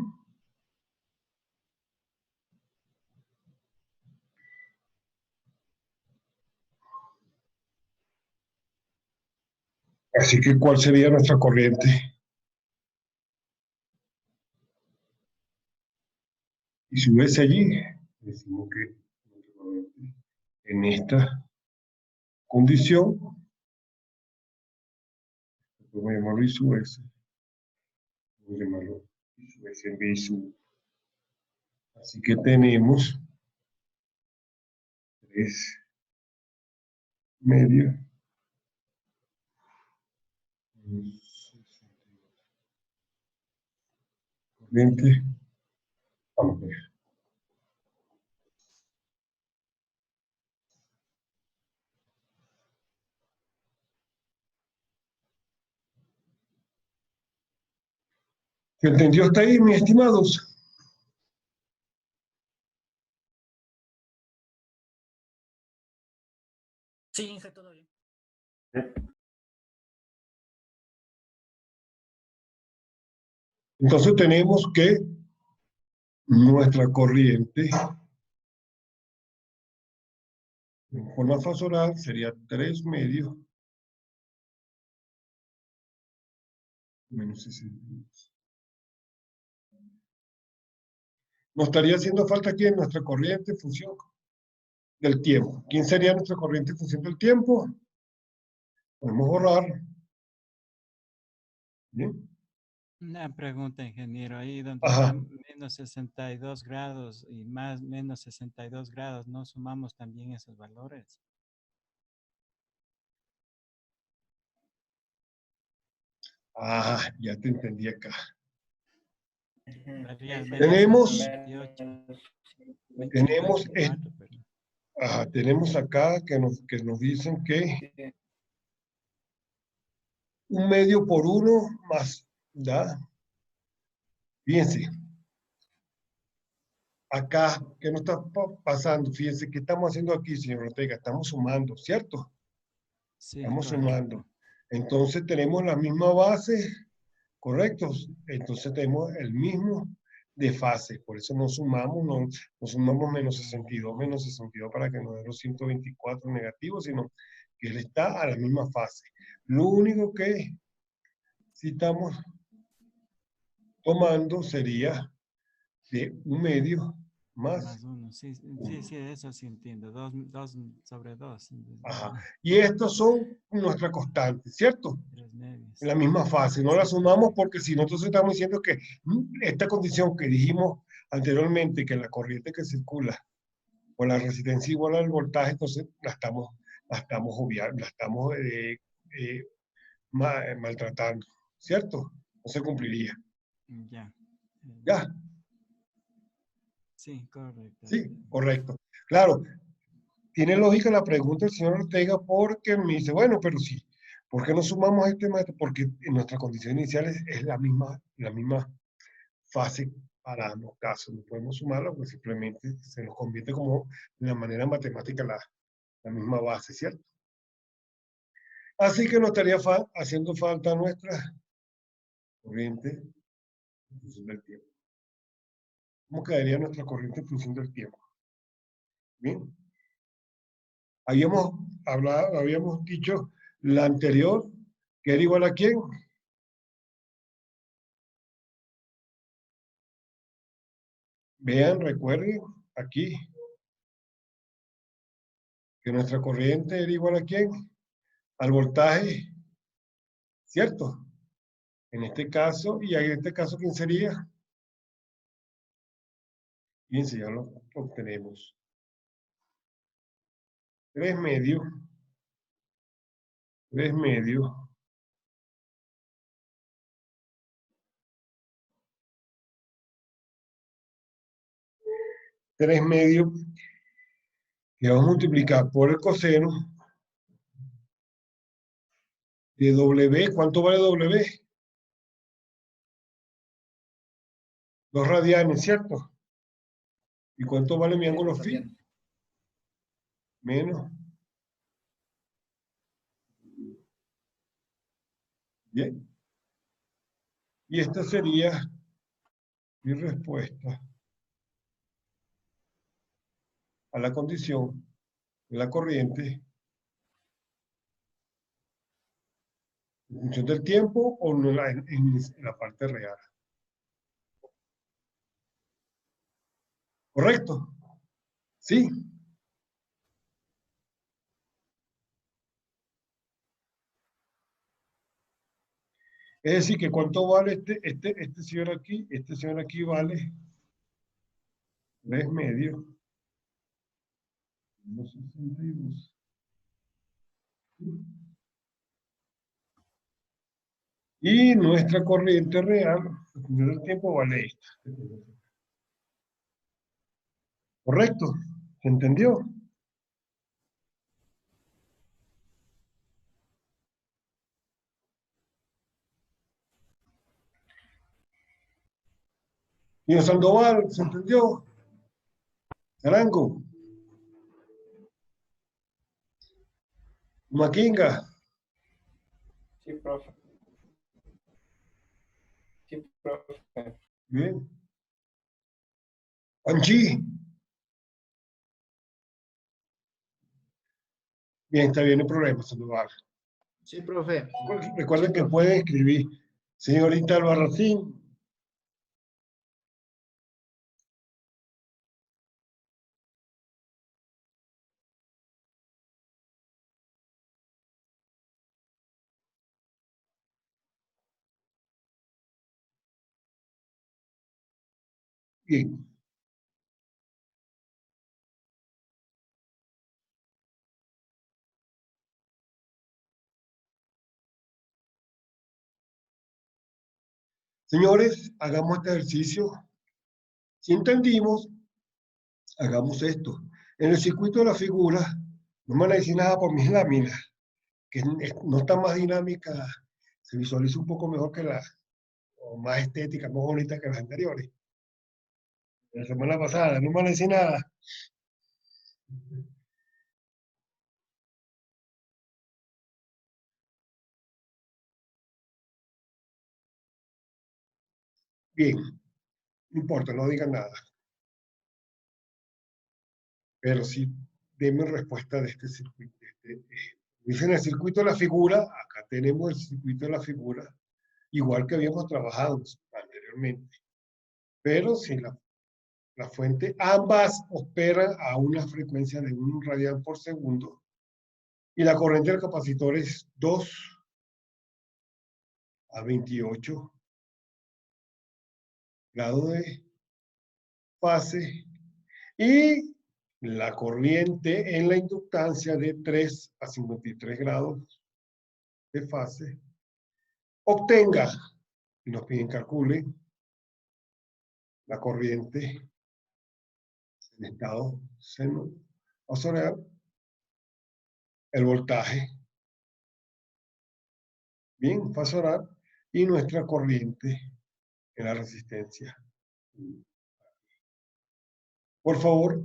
Speaker 1: Así que, ¿cuál sería nuestra corriente? Y si hubiese allí, decimos que en esta condición, vamos a llamarlo I sub S, vamos a llamarlo I sub S en B I sub. Así que tenemos 3 medios corriente. Vamos a ver. ¿Se entendió hasta ahí, mis estimados?
Speaker 11: Sí, Inge, todo bien.
Speaker 1: Entonces tenemos que nuestra corriente en forma fasoral sería 3 medios menos 62. Nos estaría haciendo falta aquí en nuestra corriente en función del tiempo. ¿Quién sería nuestra corriente en función del tiempo? Podemos borrar. Bien.
Speaker 16: Una pregunta, ingeniero. Ahí donde
Speaker 1: Ajá.
Speaker 16: está menos 62 grados y más menos 62 grados, ¿no sumamos también esos valores?
Speaker 1: Ah, ya te entendí acá.
Speaker 16: Varía al menos
Speaker 1: Tenemos
Speaker 16: 28, 24, perdón.
Speaker 1: tenemos acá que nos dicen que 1 medio por 1 más, ¿ya? Fíjense. Acá, ¿qué nos está pasando? Fíjense, ¿qué estamos haciendo aquí, señor Ortega? Estamos sumando, ¿cierto?
Speaker 16: Sí,
Speaker 1: Estamos
Speaker 16: correcto.
Speaker 1: sumando. Entonces tenemos la misma base, ¿correctos? Entonces tenemos el mismo de fase. Por eso no sumamos, no sumamos menos 62 para que nos dé los 124 negativos, sino que él está a la misma fase. Lo único que si estamos tomando sería de 1 medio más
Speaker 16: Más 1, sí, eso sí entiendo. 2 sobre 2.
Speaker 1: Ajá. Y estos son nuestras constantes, ¿cierto?
Speaker 16: 3 medios.
Speaker 1: En la misma fase. No la sumamos porque si nosotros estamos diciendo que esta condición que dijimos anteriormente, que la corriente que circula con la resistencia igual al voltaje, entonces la estamos obviando, la estamos maltratando, ¿cierto? No se cumpliría.
Speaker 16: Ya.
Speaker 1: ¿Ya?
Speaker 16: Sí, correcto.
Speaker 1: Sí, correcto. Claro, tiene lógica la pregunta del señor Ortega porque me dice, bueno, pero sí, ¿por qué no sumamos este método? Porque en nuestra condición inicial es la misma fase para ambos casos. No podemos sumarlo porque simplemente se nos convierte como de la manera matemática la misma base, ¿cierto? Así que nos estaría haciendo falta nuestra corriente en función del tiempo. ¿Cómo quedaría nuestra corriente en función del tiempo? Bien. Habíamos dicho la anterior, que era igual a ¿quién? Vean, recuerden, aquí, que nuestra corriente era igual a ¿quién? Al voltaje, ¿cierto? En este caso, y en este caso, ¿quién sería? Fíjense, ya lo obtenemos. 3 medios. 3 medios. Tres medios que vamos a multiplicar por el coseno de W. ¿Cuánto vale W? 2 radianes, ¿cierto? ¿Y cuánto vale mi ángulo phi? Menos. Bien. Y esta sería mi respuesta a la condición de la corriente ¿En función del tiempo o no en la parte real? ¿Correcto? Sí. Es decir, que cuánto vale este señor aquí vale 3 medios. 1,62. Y nuestra corriente real, en función del tiempo, vale esta. ¿Correcto? ¿Se entendió? Señor Sandoval, ¿se entendió? Arango. Maquinga.
Speaker 4: Sí, profe. Sí, profe.
Speaker 1: Bien. Anchi. Bien, está bien el problema, Sandoval.
Speaker 6: Sí, profe.
Speaker 1: Recuerden que pueden escribir. Señorita Albarracín. Bien. Señores, hagamos este ejercicio. Si entendimos, hagamos esto. En el circuito de la figura, no me van a decir nada por mis láminas, que no está más dinámica, se visualiza un poco mejor que o más estética, más bonita que las anteriores. La semana pasada, no me van a decir nada. Bien, no importa, no digan nada. Pero sí, denme respuesta de este circuito. Dicen el circuito de la figura, acá tenemos el circuito de la figura, igual que habíamos trabajado anteriormente. Pero si la fuente, ambas operan a una frecuencia de 1 radian por segundo, y la corriente del capacitor es 2 a 28 grados de fase, y la corriente en la inductancia de 3 a 53 grados de fase, obtenga, y nos piden calcule, la corriente en estado sinusoidal, el voltaje, bien, fase horaria, y nuestra corriente en la resistencia. Por favor,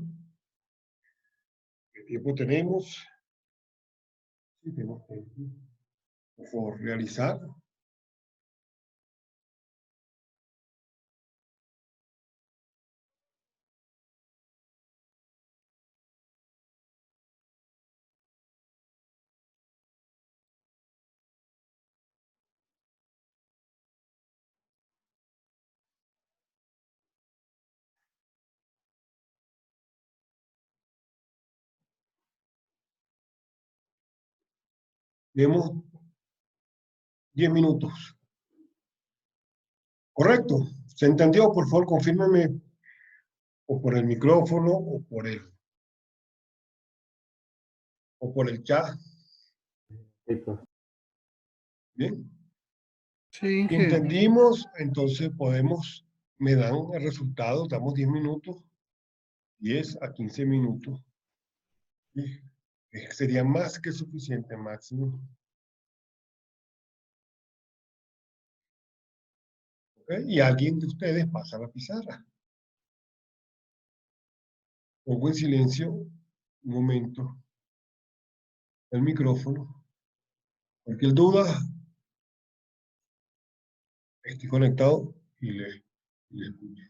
Speaker 1: ¿qué tiempo tenemos? Sí, tenemos tiempo. Por favor, realizar. Tenemos 10 minutos. ¿Correcto? ¿Se entendió? Por favor, confírmeme o por el micrófono o por el chat. Bien.
Speaker 5: Sí,
Speaker 1: Si entendimos, entonces me dan el resultado, damos 10 minutos, 10 a 15 minutos. Sería más que suficiente máximo. ¿Okay? Y alguien de ustedes pasa la pizarra. Pongo en silencio un momento el micrófono. Cualquier duda, estoy conectado y le escucho.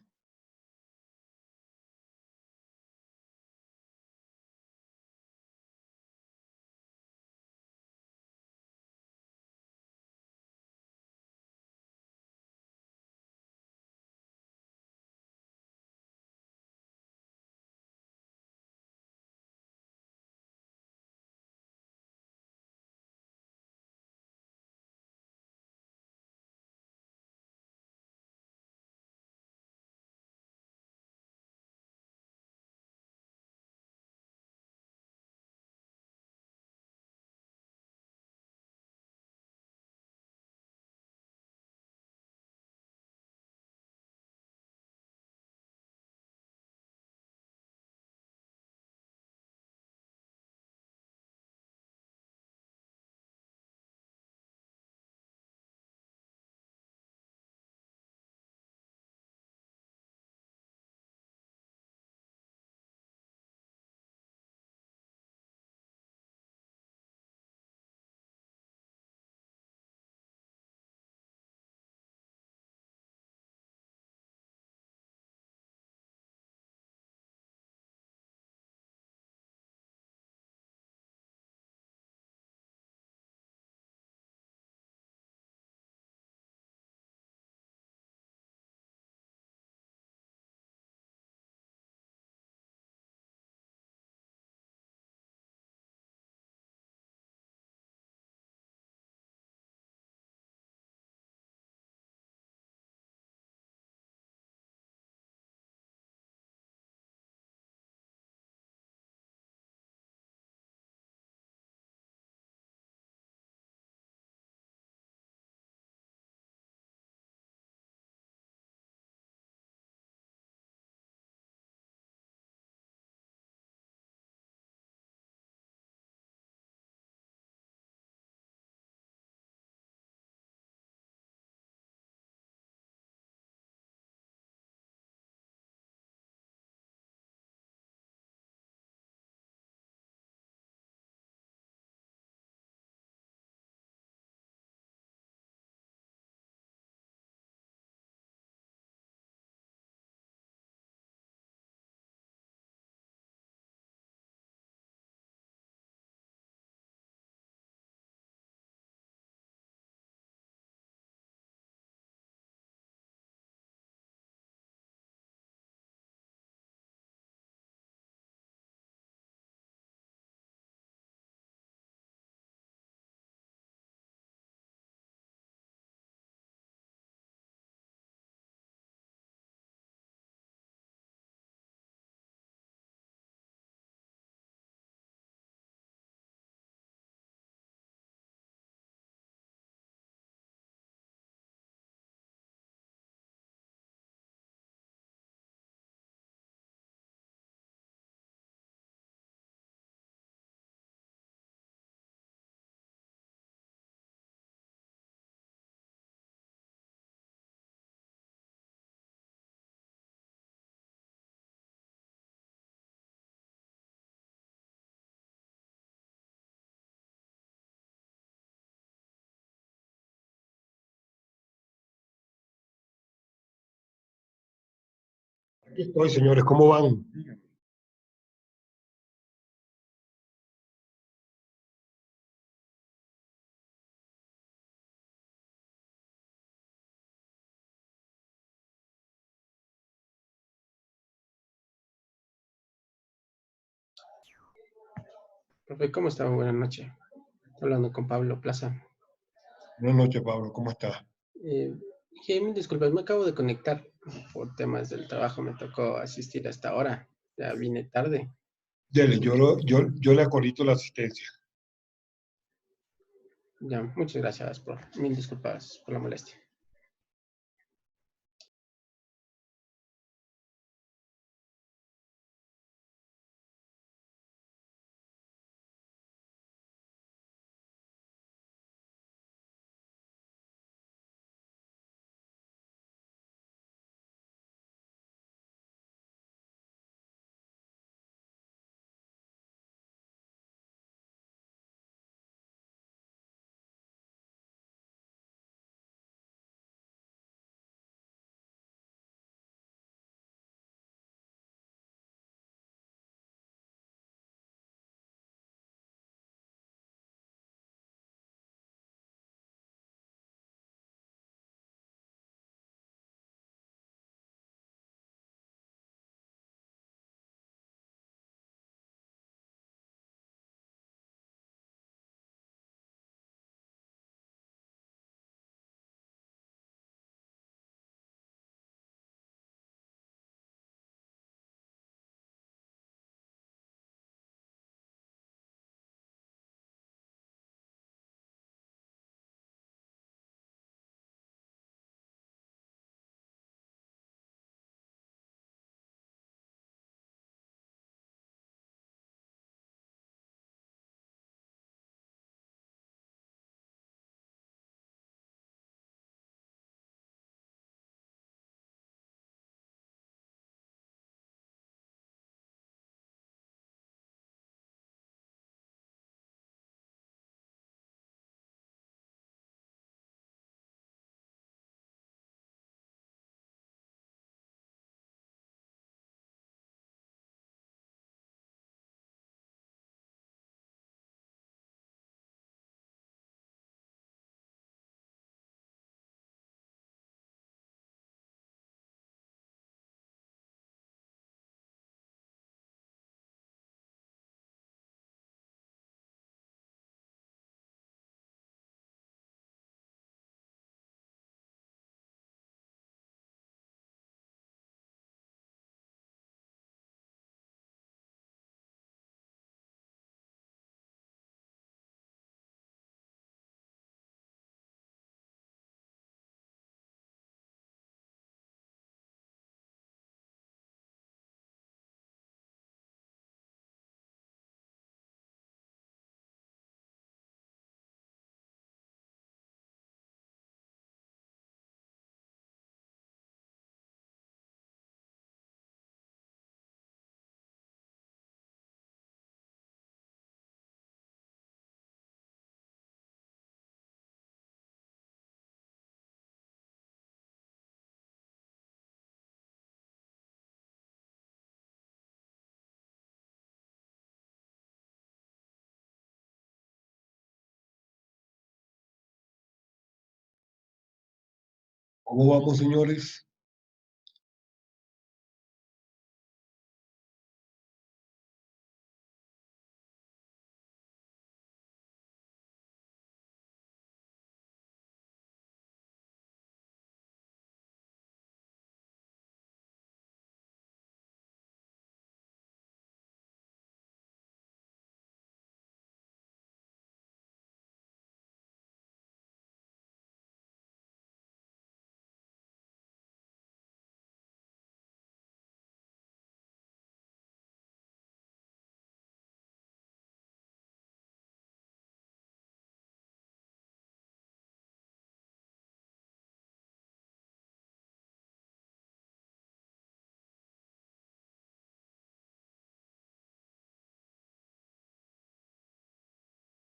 Speaker 1: Aquí estoy, señores, ¿cómo van?
Speaker 17: Profe, ¿cómo está? Buenas noches. Hablando con Pablo Plaza.
Speaker 1: Buenas noches, Pablo, ¿cómo estás?
Speaker 17: Mil disculpas, me acabo de conectar por temas del trabajo, me tocó asistir hasta ahora. Ya vine tarde.
Speaker 1: Dele, yo le acolito la asistencia.
Speaker 17: Ya, muchas gracias, profe. Mil disculpas por la molestia.
Speaker 1: ¿Cómo vamos, señores?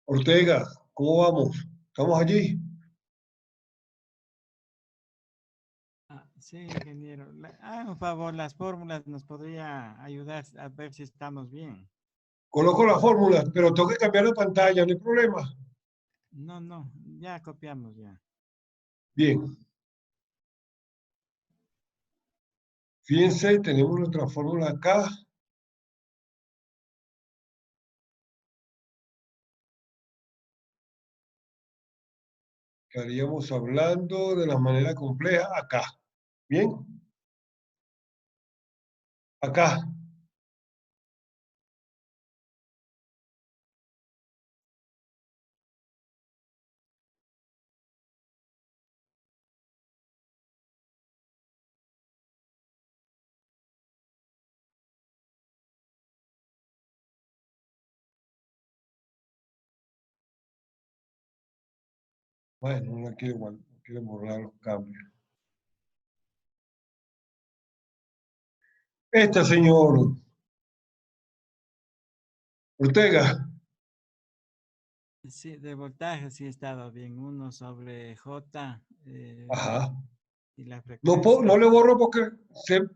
Speaker 1: Ortega, ¿cómo vamos? ¿Estamos allí?
Speaker 16: Sí, ingeniero. Haga un favor, las fórmulas nos podría ayudar a ver si estamos bien.
Speaker 1: Coloco las fórmulas, pero tengo que cambiar la pantalla, no hay problema.
Speaker 16: No, no, ya copiamos ya.
Speaker 1: Bien. Fíjense, tenemos nuestra fórmula acá. Estaríamos hablando de la manera compleja acá. ¿Bien? Acá. Bueno, no quiere, no quiere borrar los cambios. Esta, señor Ortega.
Speaker 16: Sí, de voltaje sí ha estado bien. 1/J.
Speaker 1: Ajá.
Speaker 16: Y la
Speaker 1: No,
Speaker 16: frecuencia.
Speaker 1: no le borro porque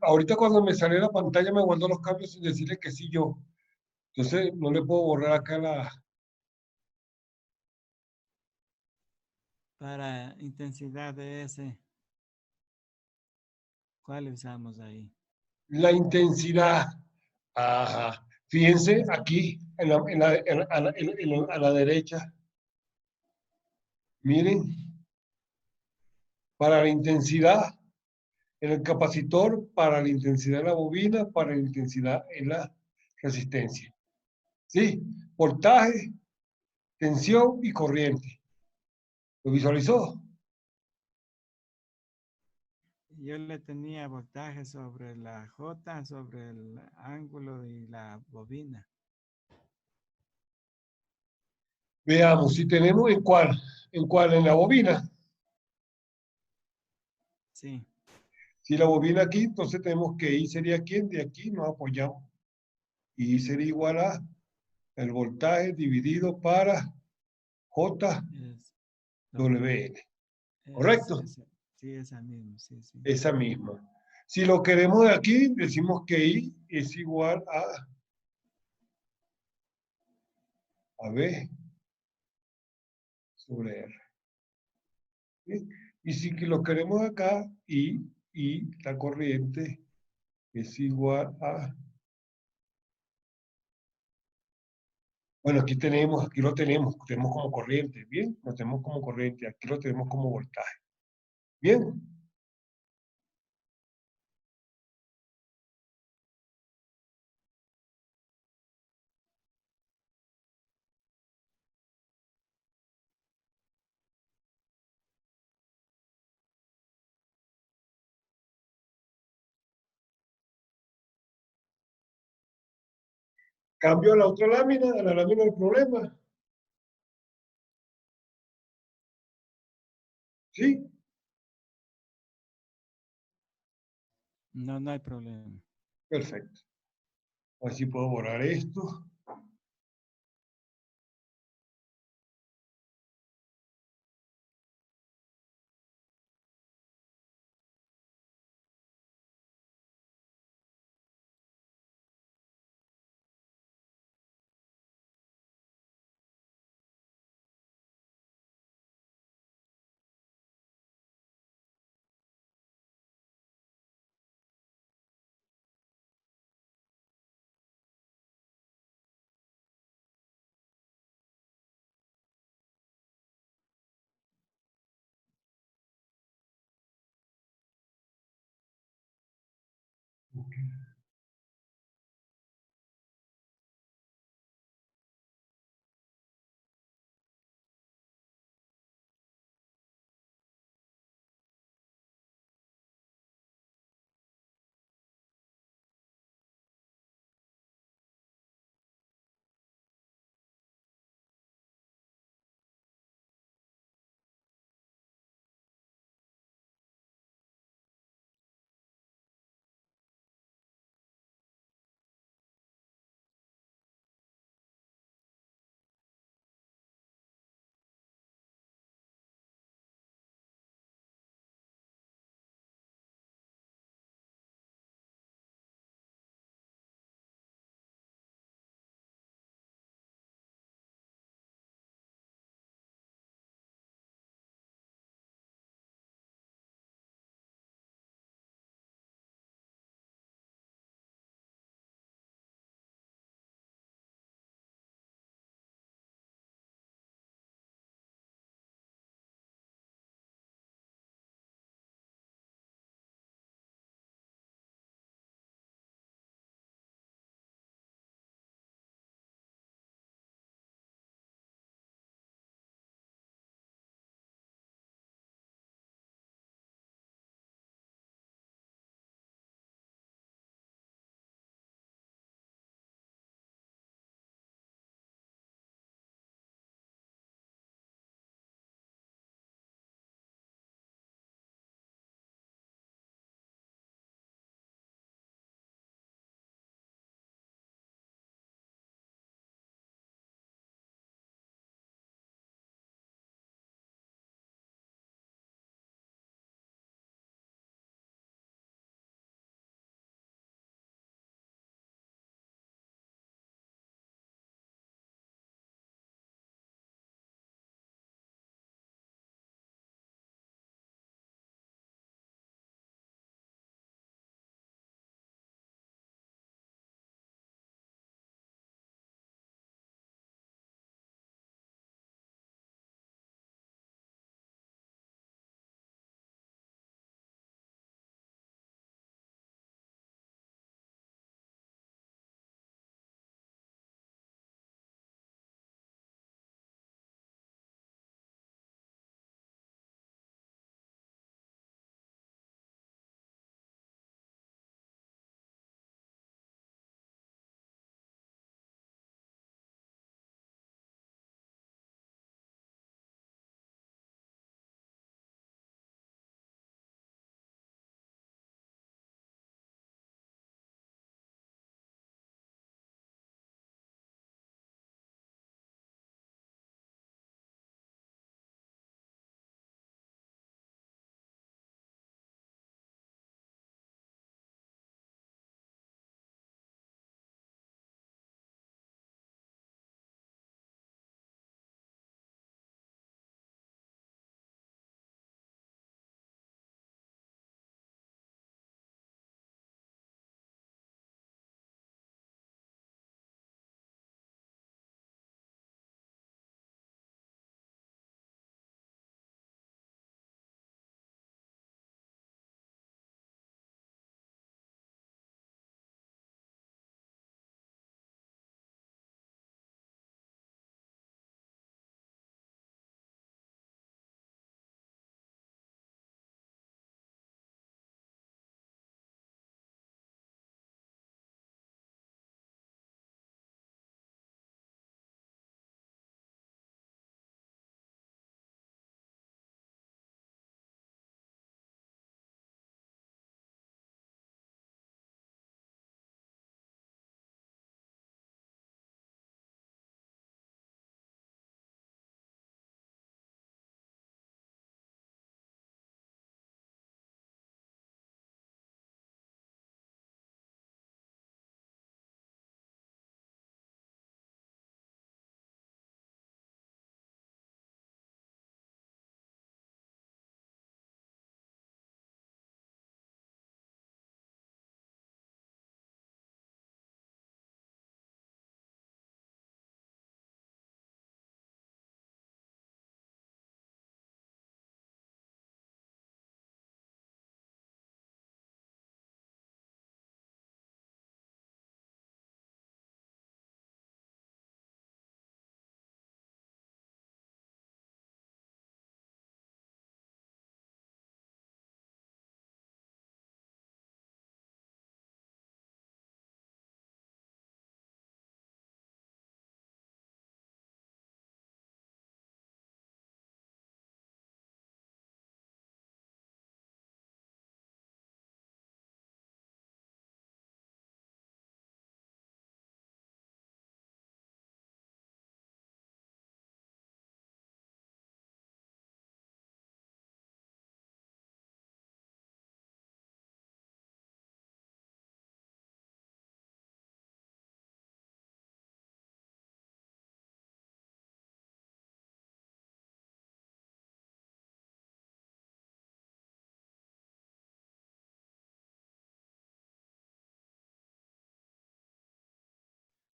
Speaker 1: ahorita cuando me sale la pantalla me guardó los cambios sin decirle que sí yo. Entonces no le puedo borrar acá
Speaker 16: Para intensidad de ese. ¿Cuál usamos ahí?
Speaker 1: la intensidad. Ajá. Fíjense aquí a la derecha. Miren. Para la intensidad en el capacitor, para la intensidad en la bobina, para la intensidad en la resistencia. ¿Sí? Voltaje, tensión y corriente. ¿Lo visualizó?
Speaker 16: Yo le tenía voltaje sobre la J, sobre el ángulo y la bobina.
Speaker 1: Veamos, si tenemos en cuál, en la bobina.
Speaker 16: Sí.
Speaker 1: Si la bobina aquí, entonces tenemos que I sería quién, de aquí nos apoyamos. Y I sería igual a el voltaje dividido para JWN. ¿Correcto?
Speaker 16: Sí, esa misma, sí, sí.
Speaker 1: Esa misma. Si lo queremos de aquí, decimos que I es igual a B sobre R. ¿Sí? Y si lo queremos acá, y la corriente es igual a... Bueno, aquí lo tenemos como corriente, ¿bien? Lo tenemos como corriente, aquí lo tenemos como voltaje. ¿Bien? Cambio a la otra lámina, a la lámina del problema. ¿Sí?
Speaker 16: No, no hay problema.
Speaker 1: Perfecto. Así puedo borrar esto.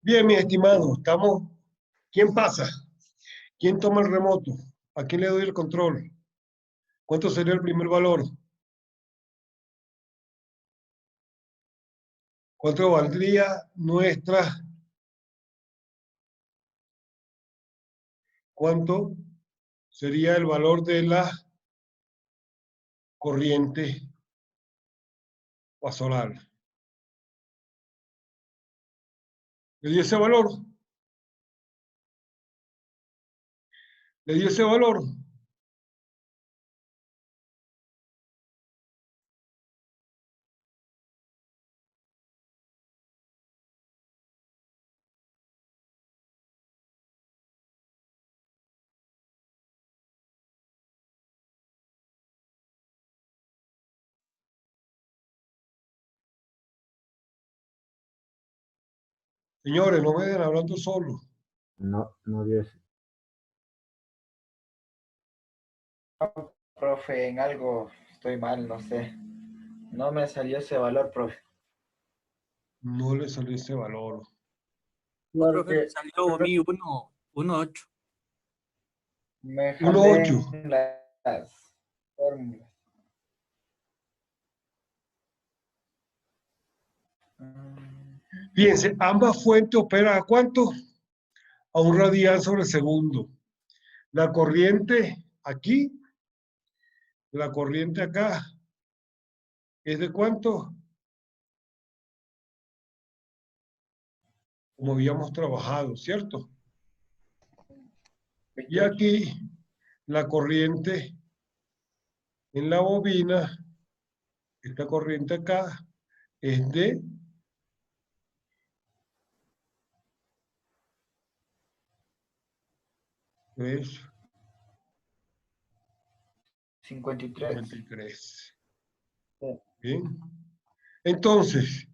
Speaker 1: Bien, mis estimados, estamos. ¿Quién pasa? ¿Quién toma el remoto? ¿A quién le doy el control? ¿Cuánto sería el primer valor? ¿Cuánto valdría nuestra? ¿Cuánto sería el valor de la corriente vasolar? ¿Le di ese valor? ¿Le di ese valor? Señores, no me dejen hablando solo.
Speaker 15: No, no dio ese.
Speaker 13: Profe, en algo estoy mal, no sé. No me salió ese valor, profe.
Speaker 1: No le salió ese valor.
Speaker 11: Profe, me salió a mí 1.8.
Speaker 13: Me
Speaker 1: 1.8.
Speaker 13: jalé en las fórmulas.
Speaker 1: Fíjense, ambas fuentes operan ¿a cuánto? A 1 radian sobre segundo. La corriente aquí, la corriente acá, ¿es de cuánto? Como habíamos trabajado, ¿cierto? Y aquí, la corriente en la bobina, esta corriente acá, es de 53. Bien. Entonces,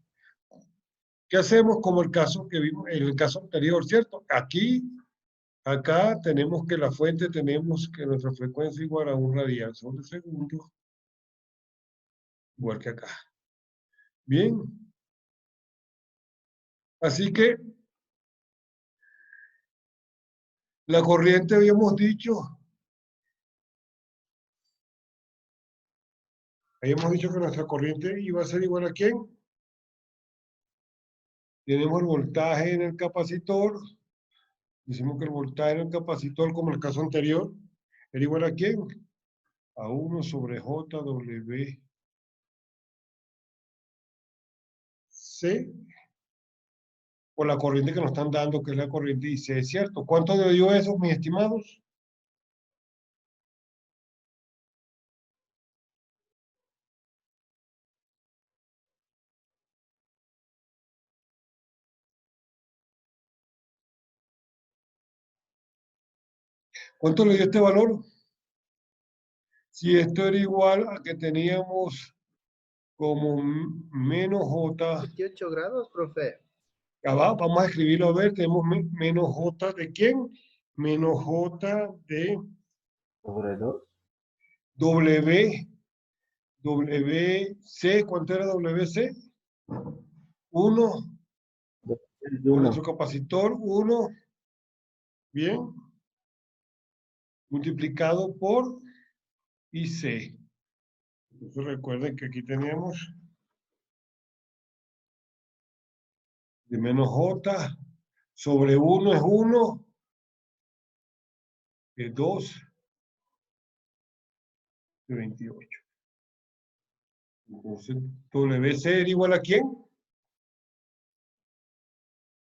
Speaker 1: ¿qué hacemos como el caso que vimos en el caso anterior, cierto? Aquí, acá tenemos que la fuente, tenemos que nuestra frecuencia es igual a 1 radian sobre segundo, igual que acá. Bien. Así que la corriente habíamos dicho que nuestra corriente iba a ser igual a ¿quién? Tenemos el voltaje en el capacitor. Decimos que el voltaje en el capacitor, como el caso anterior, era igual a ¿quién? A 1 sobre JWC por la corriente que nos están dando, que es la corriente IC, ¿es cierto? ¿Cuánto dio eso, mis estimados? ¿Cuánto le dio este valor? Si esto era igual a que teníamos como menos J.
Speaker 6: 28 grados, profe.
Speaker 1: Vamos a escribirlo a ver, tenemos menos J de quién? Menos J de
Speaker 15: Sobre 2.
Speaker 1: WC, ¿cuánto era WC? 1. Con nuestro capacitor, 1. Bien. Multiplicado por IC. Entonces recuerden que aquí tenemos de menos J sobre 1 es 1, es 2 de 28. Entonces, WC era igual a ¿quién?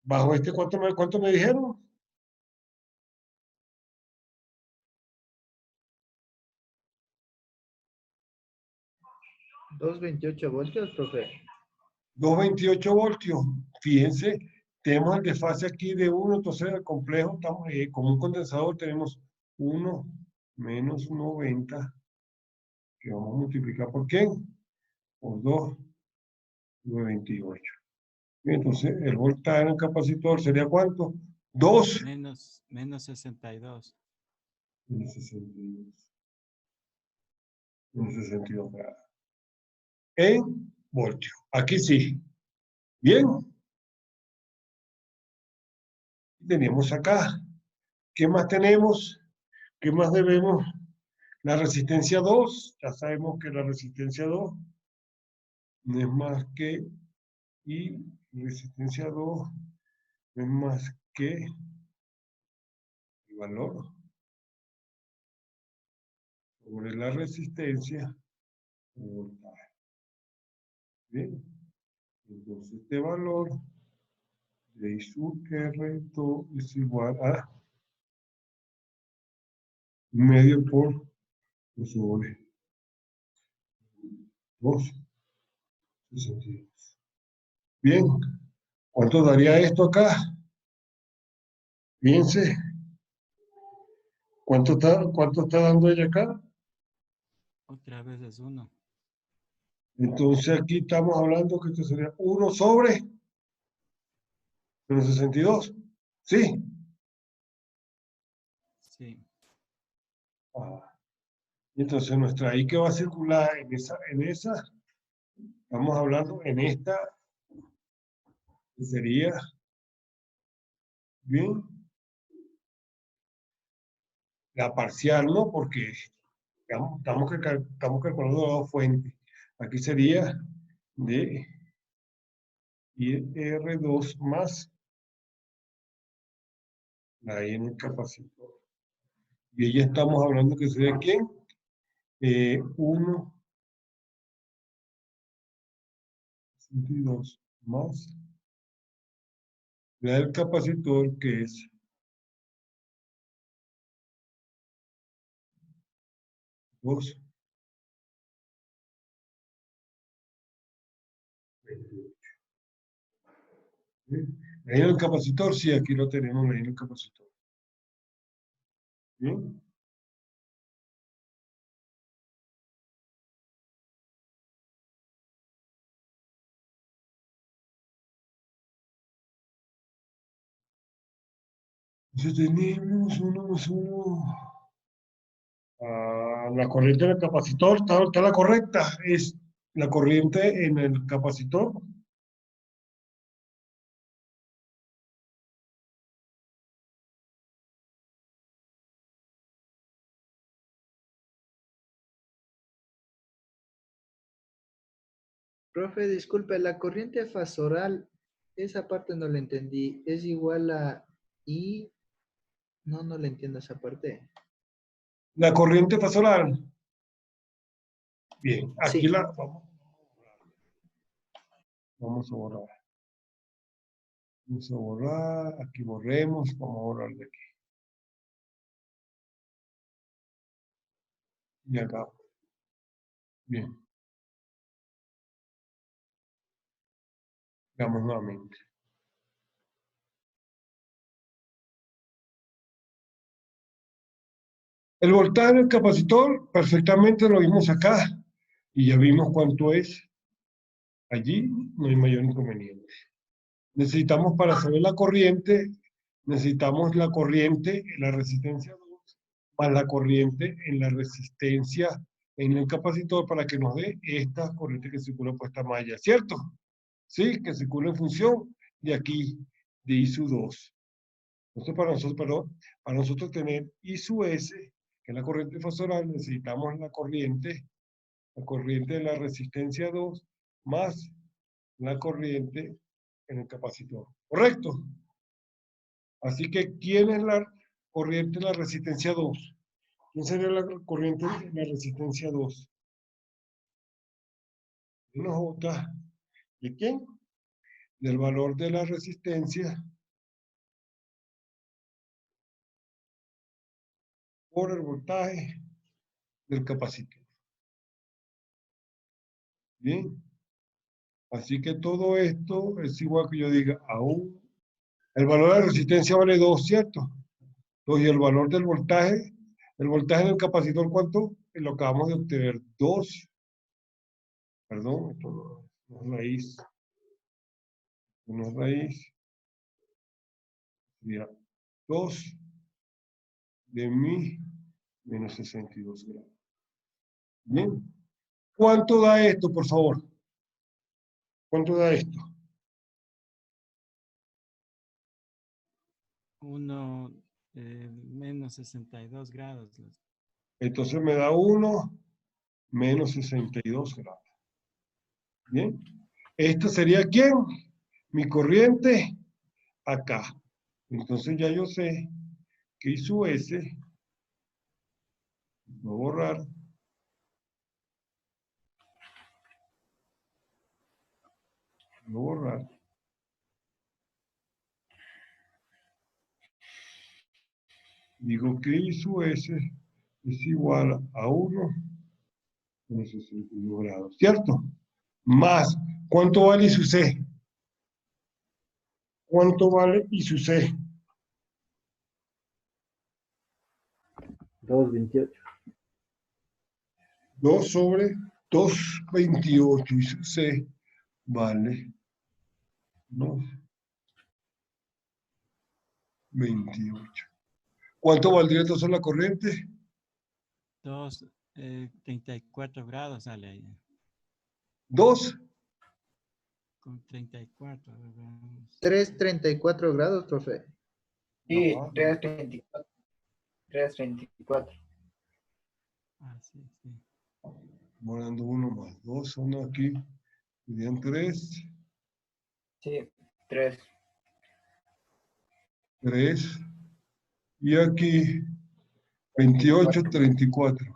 Speaker 1: Bajo este, ¿cuánto me dijeron?
Speaker 6: ¿228 voltios, profe?
Speaker 1: 228 voltios. Fíjense, tenemos el desfase aquí de 1, entonces el complejo, estamos, como un condensador tenemos 1 menos 90, que vamos a multiplicar por ¿quién? Por 2, 28. Entonces, el voltaje en el capacitor sería ¿cuánto? 2.
Speaker 16: Menos 62.
Speaker 1: Menos 62. Menos 62 grados. En voltio. Aquí sí. Bien. Y tenemos acá. ¿Qué más tenemos? ¿Qué más debemos? La resistencia 2. Ya sabemos que la resistencia 2 no es más que, y resistencia 2 no es más que el valor sobre la resistencia de voltaje. Bien, entonces este valor de I sub R2 es igual a medio por sobre 2,62. Bien, ¿cuánto daría esto acá? Fíjense, ¿cuánto está dando ella acá?
Speaker 16: Otra vez es 1.
Speaker 1: Entonces aquí estamos hablando que esto sería 1 sobre menos 62. ¿Sí?
Speaker 16: Sí.
Speaker 1: Entonces nuestra I que va a circular en esa, estamos hablando en esta, que sería, bien, la parcial, ¿no? Porque estamos calculando las dos fuentes. Aquí sería de R2 más la I en el capacitor. Y ahí estamos hablando que sería ¿quién? 1,62 más la del capacitor, que es 2. Ahí en el capacitor, sí, aquí lo tenemos ahí en el capacitor. Bien. Entonces tenemos 1 más 1. La corriente del capacitor, está la correcta, es la corriente en el capacitor.
Speaker 6: Profe, disculpe, la corriente fasoral, esa parte no la entendí. ¿Es igual a I? No, no le entiendo esa parte.
Speaker 1: La corriente fasolar. Bien, aquí
Speaker 6: Sí.
Speaker 1: vamos a borrar. Vamos a borrar, aquí borremos, vamos a borrar de aquí. Y acá. Bien. Veamos nuevamente. El voltaje del capacitor, perfectamente lo vimos acá. Y ya vimos cuánto es. Allí no hay mayor inconveniente. Necesitamos para saber la corriente, necesitamos la corriente en la resistencia 2 más la corriente en la resistencia en el capacitor para que nos dé esta corriente que circula por esta malla, ¿cierto? Sí, que circula en función de aquí, de I sub 2. Entonces para nosotros tener I sub S, que es la corriente fasoral, necesitamos la corriente de la resistencia 2 más la corriente en el capacitor. ¿Correcto? Así que, ¿quién es la corriente de la resistencia 2? ¿Quién sería la corriente de la resistencia 2? Una J. ¿De quién? Del valor de la resistencia por el voltaje del capacitor. Bien. Así que todo esto es igual que yo diga, aún el valor de la resistencia vale 2, ¿cierto? Entonces, y el valor del voltaje del capacitor, ¿cuánto? Lo acabamos de obtener, 2. Perdón, esto no es raíz. No es raíz. Sería 2 de mi menos 62 grados. Bien. ¿Cuánto da esto, por favor? ¿Cuánto da esto?
Speaker 16: 1 menos 62 grados.
Speaker 1: Entonces me da 1 menos 62 grados. Bien. ¿Esta sería quién? Mi corriente acá. Entonces ya yo sé que hizo S. Voy a borrar. Voy a borrar. Digo que hizo S es igual a 1 menos 62 grados. ¿Cierto? Más. ¿Cuánto vale I sub C? ¿Cuánto vale I sub C?
Speaker 15: 2.28.
Speaker 1: 2 sobre 2.28 I sub C vale 2.28. ¿Cuánto valdría entonces la corriente?
Speaker 16: 34 grados sale ahí.
Speaker 1: 2.
Speaker 16: Con 34.
Speaker 6: 3.34 grados, profe.
Speaker 13: Sí,
Speaker 1: Ajá.
Speaker 13: 3.24. 3.24.
Speaker 16: Ah, sí, sí.
Speaker 1: Vamos dando 1 más 2, son aquí. Serían 3.
Speaker 13: Sí, 3.
Speaker 1: 3. Y aquí 28, 34.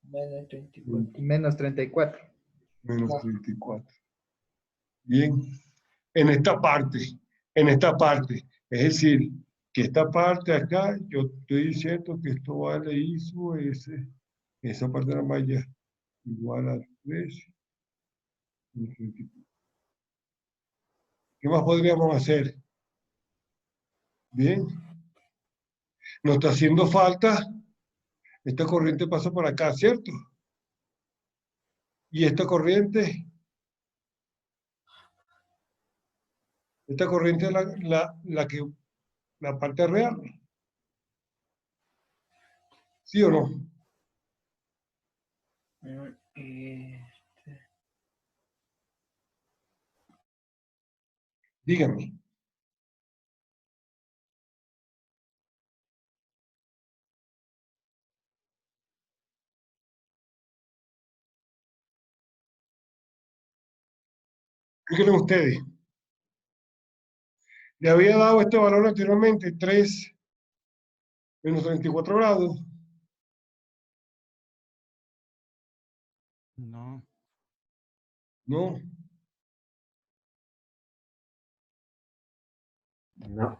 Speaker 13: Menos 34.
Speaker 6: Menos 34.
Speaker 1: Menos 34. Bien. En esta parte. Es decir, que esta parte acá, yo estoy diciendo que esto vale I sub S. Esa parte de la malla igual a 3. ¿Qué más podríamos hacer? Bien. Nos está haciendo falta. Esta corriente pasa por acá, ¿cierto? Y esta corriente es la parte real. ¿Sí o no? Dígame. ¿Qué creen ustedes? Le había dado este valor anteriormente, 3 menos 34 grados.
Speaker 16: No.
Speaker 1: No.
Speaker 15: No.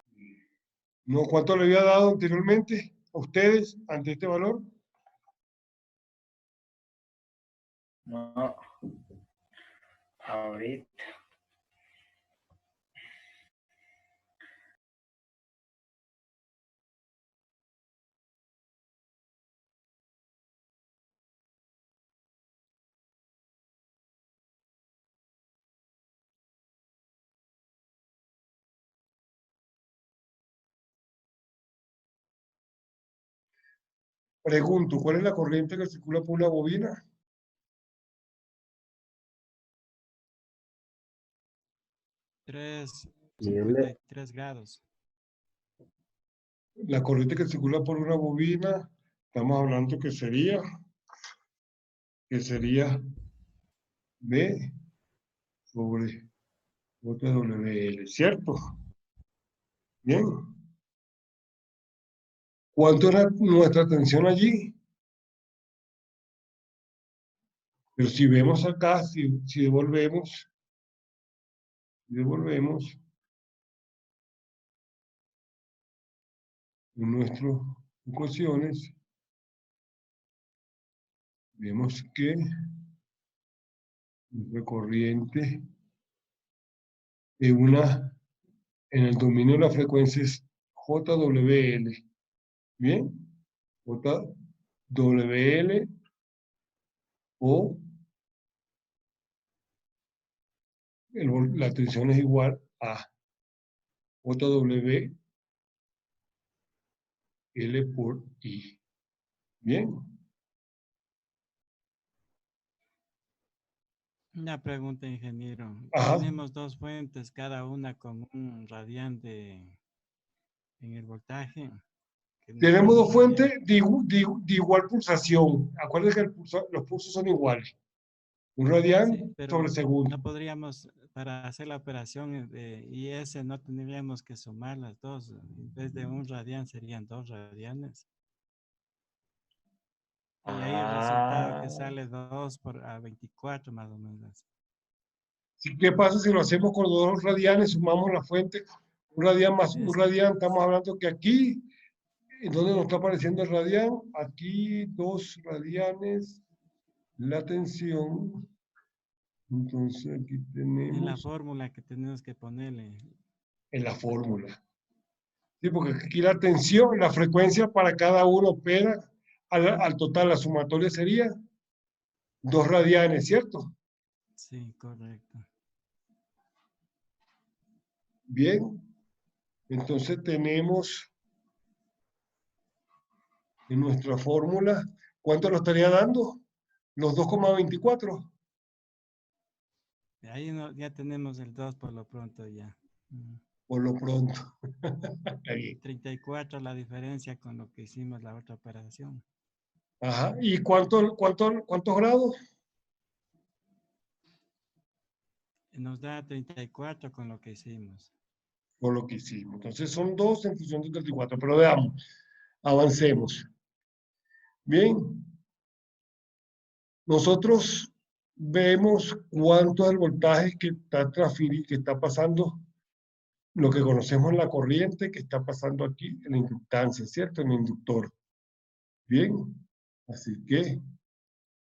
Speaker 1: No, ¿cuánto le había dado anteriormente a ustedes ante este valor?
Speaker 13: No. Ahorita.
Speaker 1: Pregunto, ¿cuál es la corriente que circula por una bobina?
Speaker 15: Y L.
Speaker 16: 53 grados.
Speaker 1: La corriente que circula por una bobina, estamos hablando que sería B sobre JWL, ¿cierto? Bien. ¿Cuánto era nuestra tensión allí? Pero si vemos acá, si devolvemos en nuestras ecuaciones, vemos que nuestra corriente en el dominio de la frecuencia es JWL. ¿Bien? JWL o la tensión es igual a JWL por I. ¿Bien?
Speaker 16: Una pregunta, ingeniero.
Speaker 1: Ajá.
Speaker 16: Tenemos dos fuentes, cada una con un radiante en el voltaje. que
Speaker 1: Tenemos dos
Speaker 16: nosotros
Speaker 1: fuentes
Speaker 16: había-
Speaker 1: de igual pulsación. Acuérdense que los pulsos son iguales. Un radián
Speaker 16: Sí, pero
Speaker 1: sobre segundo.
Speaker 16: no podríamos, para hacer la operación de IS, no tendríamos que sumar las dos. En vez de un radián serían 2 radianes. Y ahí el resultado que sale 2 a 24 más o menos.
Speaker 1: ¿Qué pasa si lo hacemos con 2 radianes? Sumamos la fuente. Un radián más un radián. Estamos hablando que aquí, ¿en dónde nos está apareciendo el radián? Aquí 2 radianes. La tensión. Entonces aquí
Speaker 16: En la
Speaker 1: tenemos
Speaker 16: fórmula que tenemos que ponerle.
Speaker 1: en la fórmula. Sí, porque aquí la tensión, la frecuencia para cada uno opera al total, la sumatoria sería 2 radianes, ¿cierto?
Speaker 16: Sí, correcto.
Speaker 1: Bien. Entonces tenemos en nuestra fórmula, ¿cuánto lo estaría dando? Los 2,24.
Speaker 16: Ahí ya tenemos el 2 por lo pronto ya.
Speaker 1: Por lo pronto. Ahí.
Speaker 16: 34 la diferencia con lo que hicimos la otra operación.
Speaker 1: Ajá. ¿Y cuántos grados?
Speaker 16: Nos da 34 con lo que hicimos.
Speaker 1: Por lo que hicimos. Entonces son 2 en función de 34. Pero veamos, avancemos. Bien. Nosotros vemos cuánto es el voltaje que está transfiriendo, que está pasando, lo que conocemos en la corriente que está pasando aquí en la inductancia, ¿cierto? En el inductor. Bien. Así que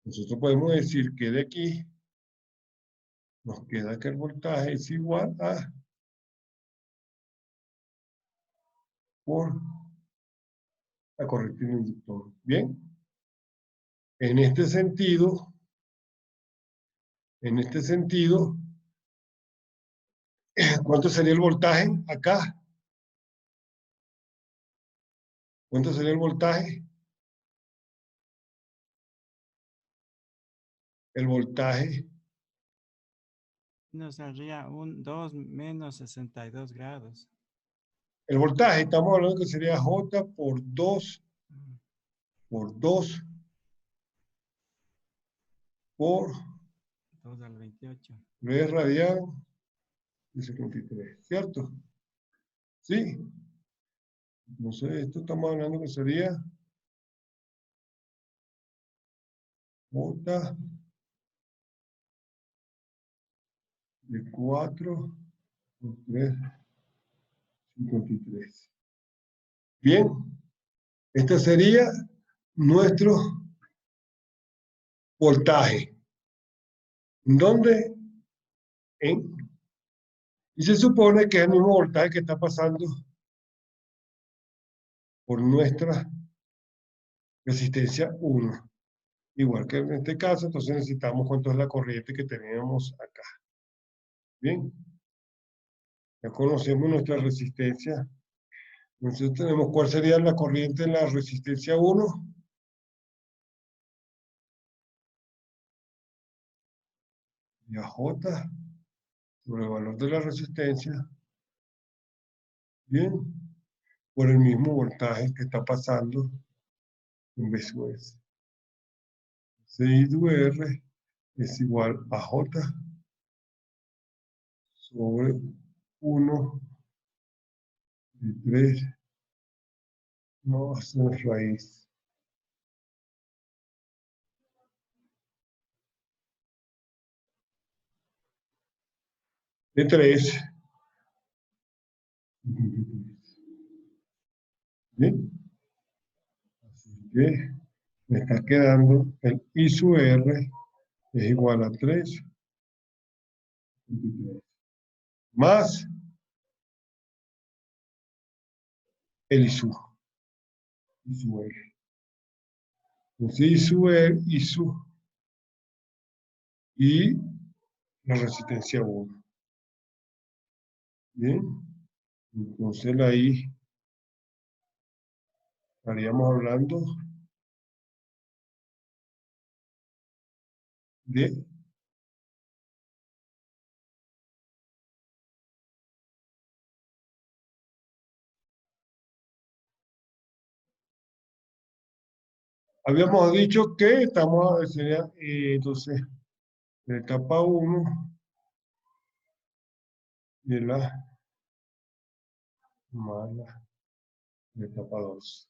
Speaker 1: nosotros podemos decir que de aquí nos queda que el voltaje es igual a por la corriente en el inductor. Bien. En este sentido, ¿cuánto sería el voltaje acá? ¿Cuánto sería el voltaje? El voltaje.
Speaker 16: Nos daría 2 menos 62 grados.
Speaker 1: El voltaje, estamos hablando que sería J por 2 por 2 por
Speaker 16: 2 al 28.
Speaker 1: V radial de 53, ¿cierto? Sí. Entonces, esto estamos hablando que sería J de 4 por 3, 53. Bien. Este sería nuestro voltaje. ¿Dónde? Y se supone que es el mismo voltaje que está pasando por nuestra resistencia 1. Igual que en este caso, entonces necesitamos cuánto es la corriente que tenemos acá. Bien. Ya conocemos nuestra resistencia. Entonces tenemos cuál sería la corriente en la resistencia 1. Y a J sobre el valor de la resistencia. Bien. Por el mismo voltaje que está pasando en B sub S. I sub R es igual a J sobre 1 de 3 no hacer raíz. De 3. Bien. Así que me está quedando el I sub R es igual a 3 más el I sub R. Entonces I sub R, I sub y la resistencia 1. Bien. Entonces ahí estaríamos hablando de Habíamos dicho que estamos, sería, entonces, la etapa 1 de la mala de etapa 2.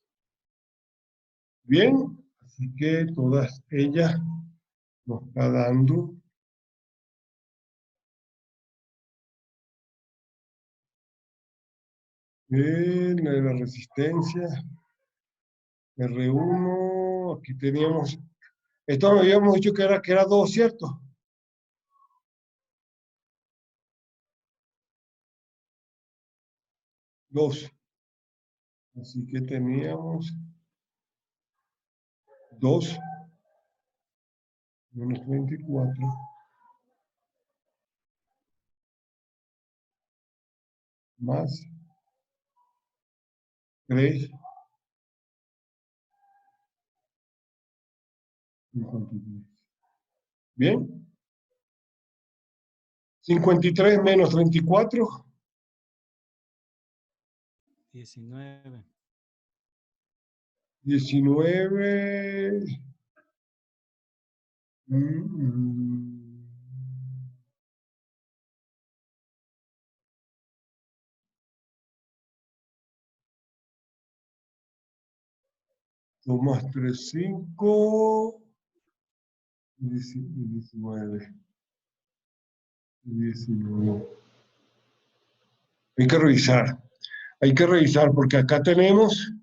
Speaker 1: Bien, así que todas ellas nos está dando la resistencia R1, aquí teníamos, esto habíamos dicho que era 2, ¿cierto? Dos. Así que teníamos 2 menos 24 más 3 53. Bien. 53 menos 34.
Speaker 16: 19.
Speaker 1: 19. Dos más 3, 5. 19. 19. Hay que revisar. Hay que revisar porque acá tenemos,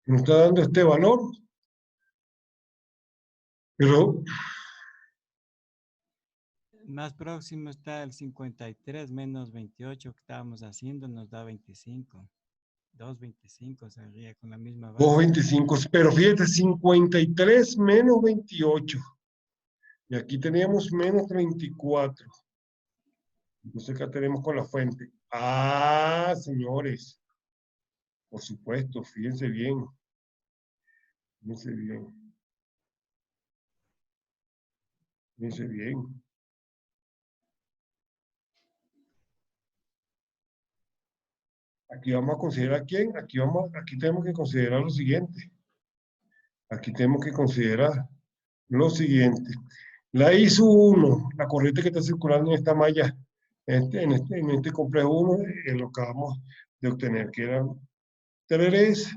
Speaker 1: nos está dando este valor, pero
Speaker 16: Más próximo está el 53 menos 28 que estábamos haciendo, nos da 25. 2.25 sería con la misma base.
Speaker 1: 2.25, pero fíjate, 53 menos 28. Y aquí teníamos menos 34. Entonces acá tenemos con la fuente. Ah, señores. Por supuesto, fíjense bien. Fíjense bien. Fíjense bien. Aquí vamos a considerar quién. Aquí tenemos que considerar lo siguiente. Aquí tenemos que considerar lo siguiente. La ISU1, la corriente que está circulando en esta malla, en este complejo 1, es lo que acabamos de obtener, que eran 3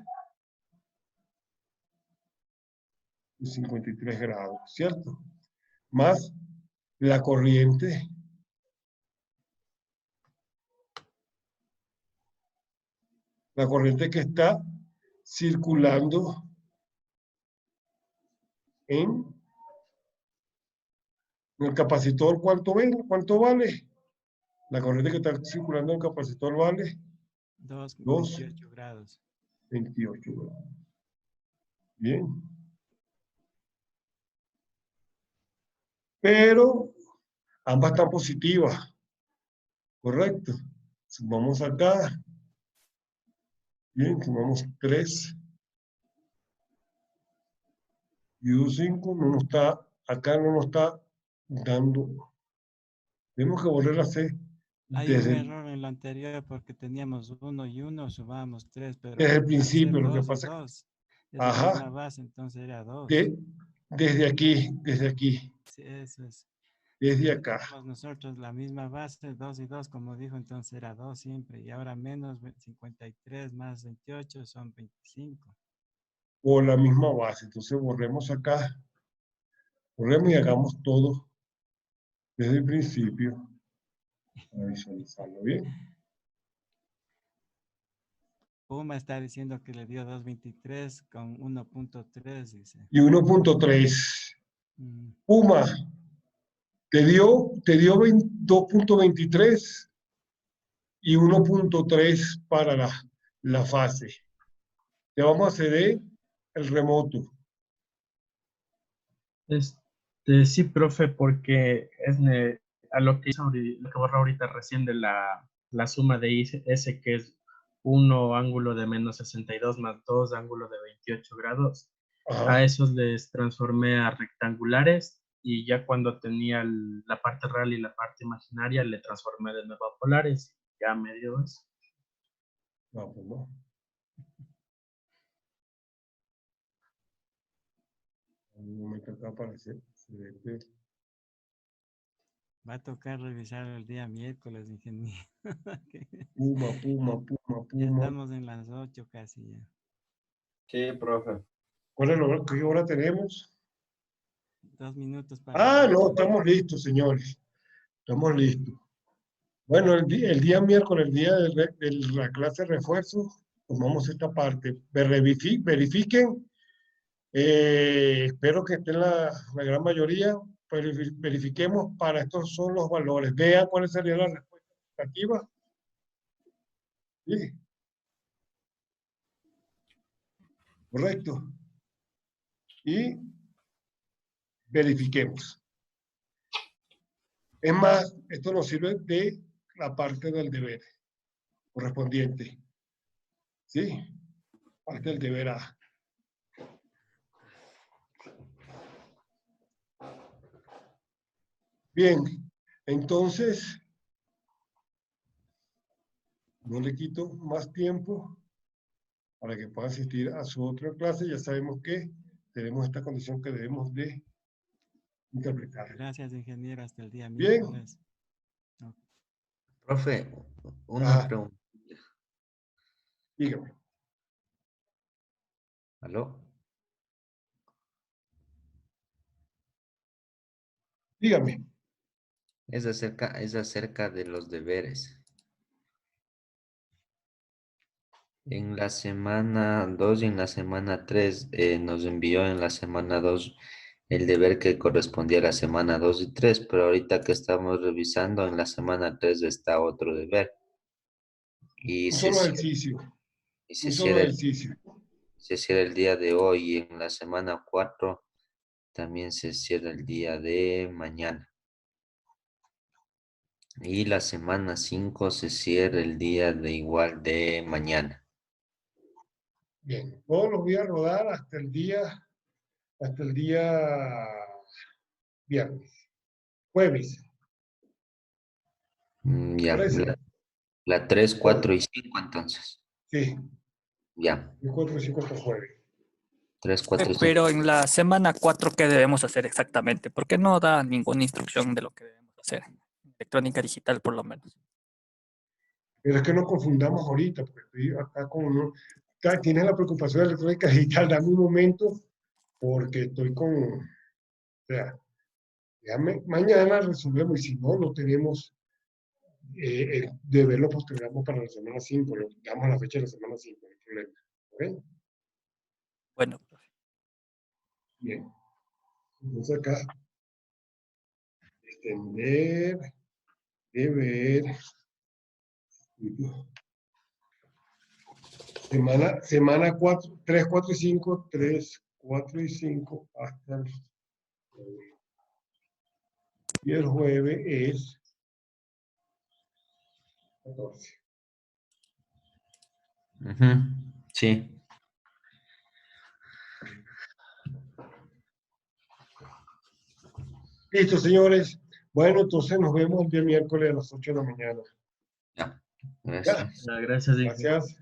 Speaker 1: y 53 grados, ¿cierto? Más la corriente que está circulando en el capacitor. ¿Cuánto vale? La corriente que está circulando en el capacitor vale
Speaker 16: 2,28 grados.
Speaker 1: 28 grados. Bien. Pero ambas están positivas. Correcto. Sumamos acá. Bien, sumamos 3. Y U5 no nos está, acá no nos está dando. Tenemos que volver a hacer
Speaker 16: Hay un
Speaker 1: desde
Speaker 16: error en lo anterior porque teníamos 1 y 1, sumamos 3, pero
Speaker 1: desde el
Speaker 16: al ser
Speaker 1: principio, lo que
Speaker 16: 2 y
Speaker 1: pasa.
Speaker 16: 2, es la
Speaker 1: Ajá.
Speaker 16: misma base, entonces era 2.
Speaker 1: Desde aquí.
Speaker 16: Sí, eso es.
Speaker 1: Desde acá.
Speaker 16: Tenemos nosotros la misma base, 2 y 2, como dijo, entonces era 2 siempre. Y ahora menos 53 más 28 son 25.
Speaker 1: O la misma base. Entonces borremos acá. Borremos y hagamos todo desde el principio. Para visualizarlo bien.
Speaker 16: Puma está diciendo que le dio 2.23 con 1.3, dice.
Speaker 1: Y 1.3.
Speaker 16: Mm.
Speaker 1: Puma, te dio 2.23 y 1.3 para la fase. Te vamos a ceder el remoto.
Speaker 14: Sí, profe, porque a lo que borró ahorita recién de la suma de S, que es 1 ángulo de menos 62 más 2 ángulo de 28 grados.
Speaker 1: Ajá.
Speaker 14: A esos les transformé a rectangulares y ya cuando tenía la parte real y la parte imaginaria le transformé de nuevo a polares. Ya me dio eso.
Speaker 1: No, pues no. Un momento acá aparece.
Speaker 16: Va a tocar revisar el día miércoles, ingeniero.
Speaker 1: Puma.
Speaker 16: Ya estamos en las 8 casi ya.
Speaker 4: Sí, profe.
Speaker 1: ¿Qué hora tenemos?
Speaker 16: 2 minutos para...
Speaker 1: Ah, no, estamos listos, señores. Estamos listos. Bueno, el día miércoles, el día de la clase de refuerzo, tomamos esta parte. Verifiquen. Espero que estén la gran mayoría. Verifiquemos para estos son los valores. Vean cuál sería la respuesta expectativa. Sí. Correcto. Y verifiquemos. Es más, esto nos sirve de la parte del deber correspondiente. ¿Sí? Parte del deber A. Bien, entonces, no le quito más tiempo para que pueda asistir a su otra clase. Ya sabemos que tenemos esta condición que debemos de interpretar.
Speaker 16: Gracias, ingeniero, hasta el día
Speaker 1: Bien.
Speaker 16: miércoles. No.
Speaker 7: Profe, una pregunta.
Speaker 1: Dígame.
Speaker 7: ¿Aló?
Speaker 1: Dígame.
Speaker 7: Es acerca de los deberes. En la semana 2 y en la semana 3 nos envió en la semana 2 el deber que correspondía a la semana 2 y 3, pero ahorita que estamos revisando en la semana 3 está otro deber. Y
Speaker 1: Un solo ejercicio.
Speaker 7: se
Speaker 1: Un solo ejercicio.
Speaker 7: se cierra el día de hoy y en la semana 4 también se cierra el día de mañana. Y la semana 5 se cierra el día de igual de mañana.
Speaker 1: Bien, todos los voy a rodar hasta el día viernes. Jueves.
Speaker 7: Ya,
Speaker 1: ¿Parece?
Speaker 7: la 3, 4 y 5 entonces.
Speaker 1: Sí.
Speaker 7: Ya.
Speaker 1: El 4 y 5 hasta jueves.
Speaker 7: 3, 4 y 5.
Speaker 11: Pero en la semana 4, ¿qué debemos hacer exactamente? Porque no da ninguna instrucción de lo que debemos hacer. Electrónica digital, por lo menos.
Speaker 1: Pero es que no confundamos ahorita, porque estoy acá con uno. Tienes la preocupación de electrónica digital, dame un momento, porque estoy con. O sea, mañana resolvemos, y si no, no tenemos el deber, lo postergamos para la semana 5, lo damos a la fecha de la semana 5, no hay problema. ¿Ok?
Speaker 11: Bueno.
Speaker 1: Bien. Entonces acá, extender, deber. Semana 4, 3, 4 y 5, 3, 4 y 5 hasta el jueves. Y el jueves es 14.
Speaker 7: Sí.
Speaker 1: Listo, señores. Bueno, entonces nos vemos el día miércoles a las 8 de la mañana.
Speaker 7: Ya. Gracias.
Speaker 14: Gracias.
Speaker 1: Gracias.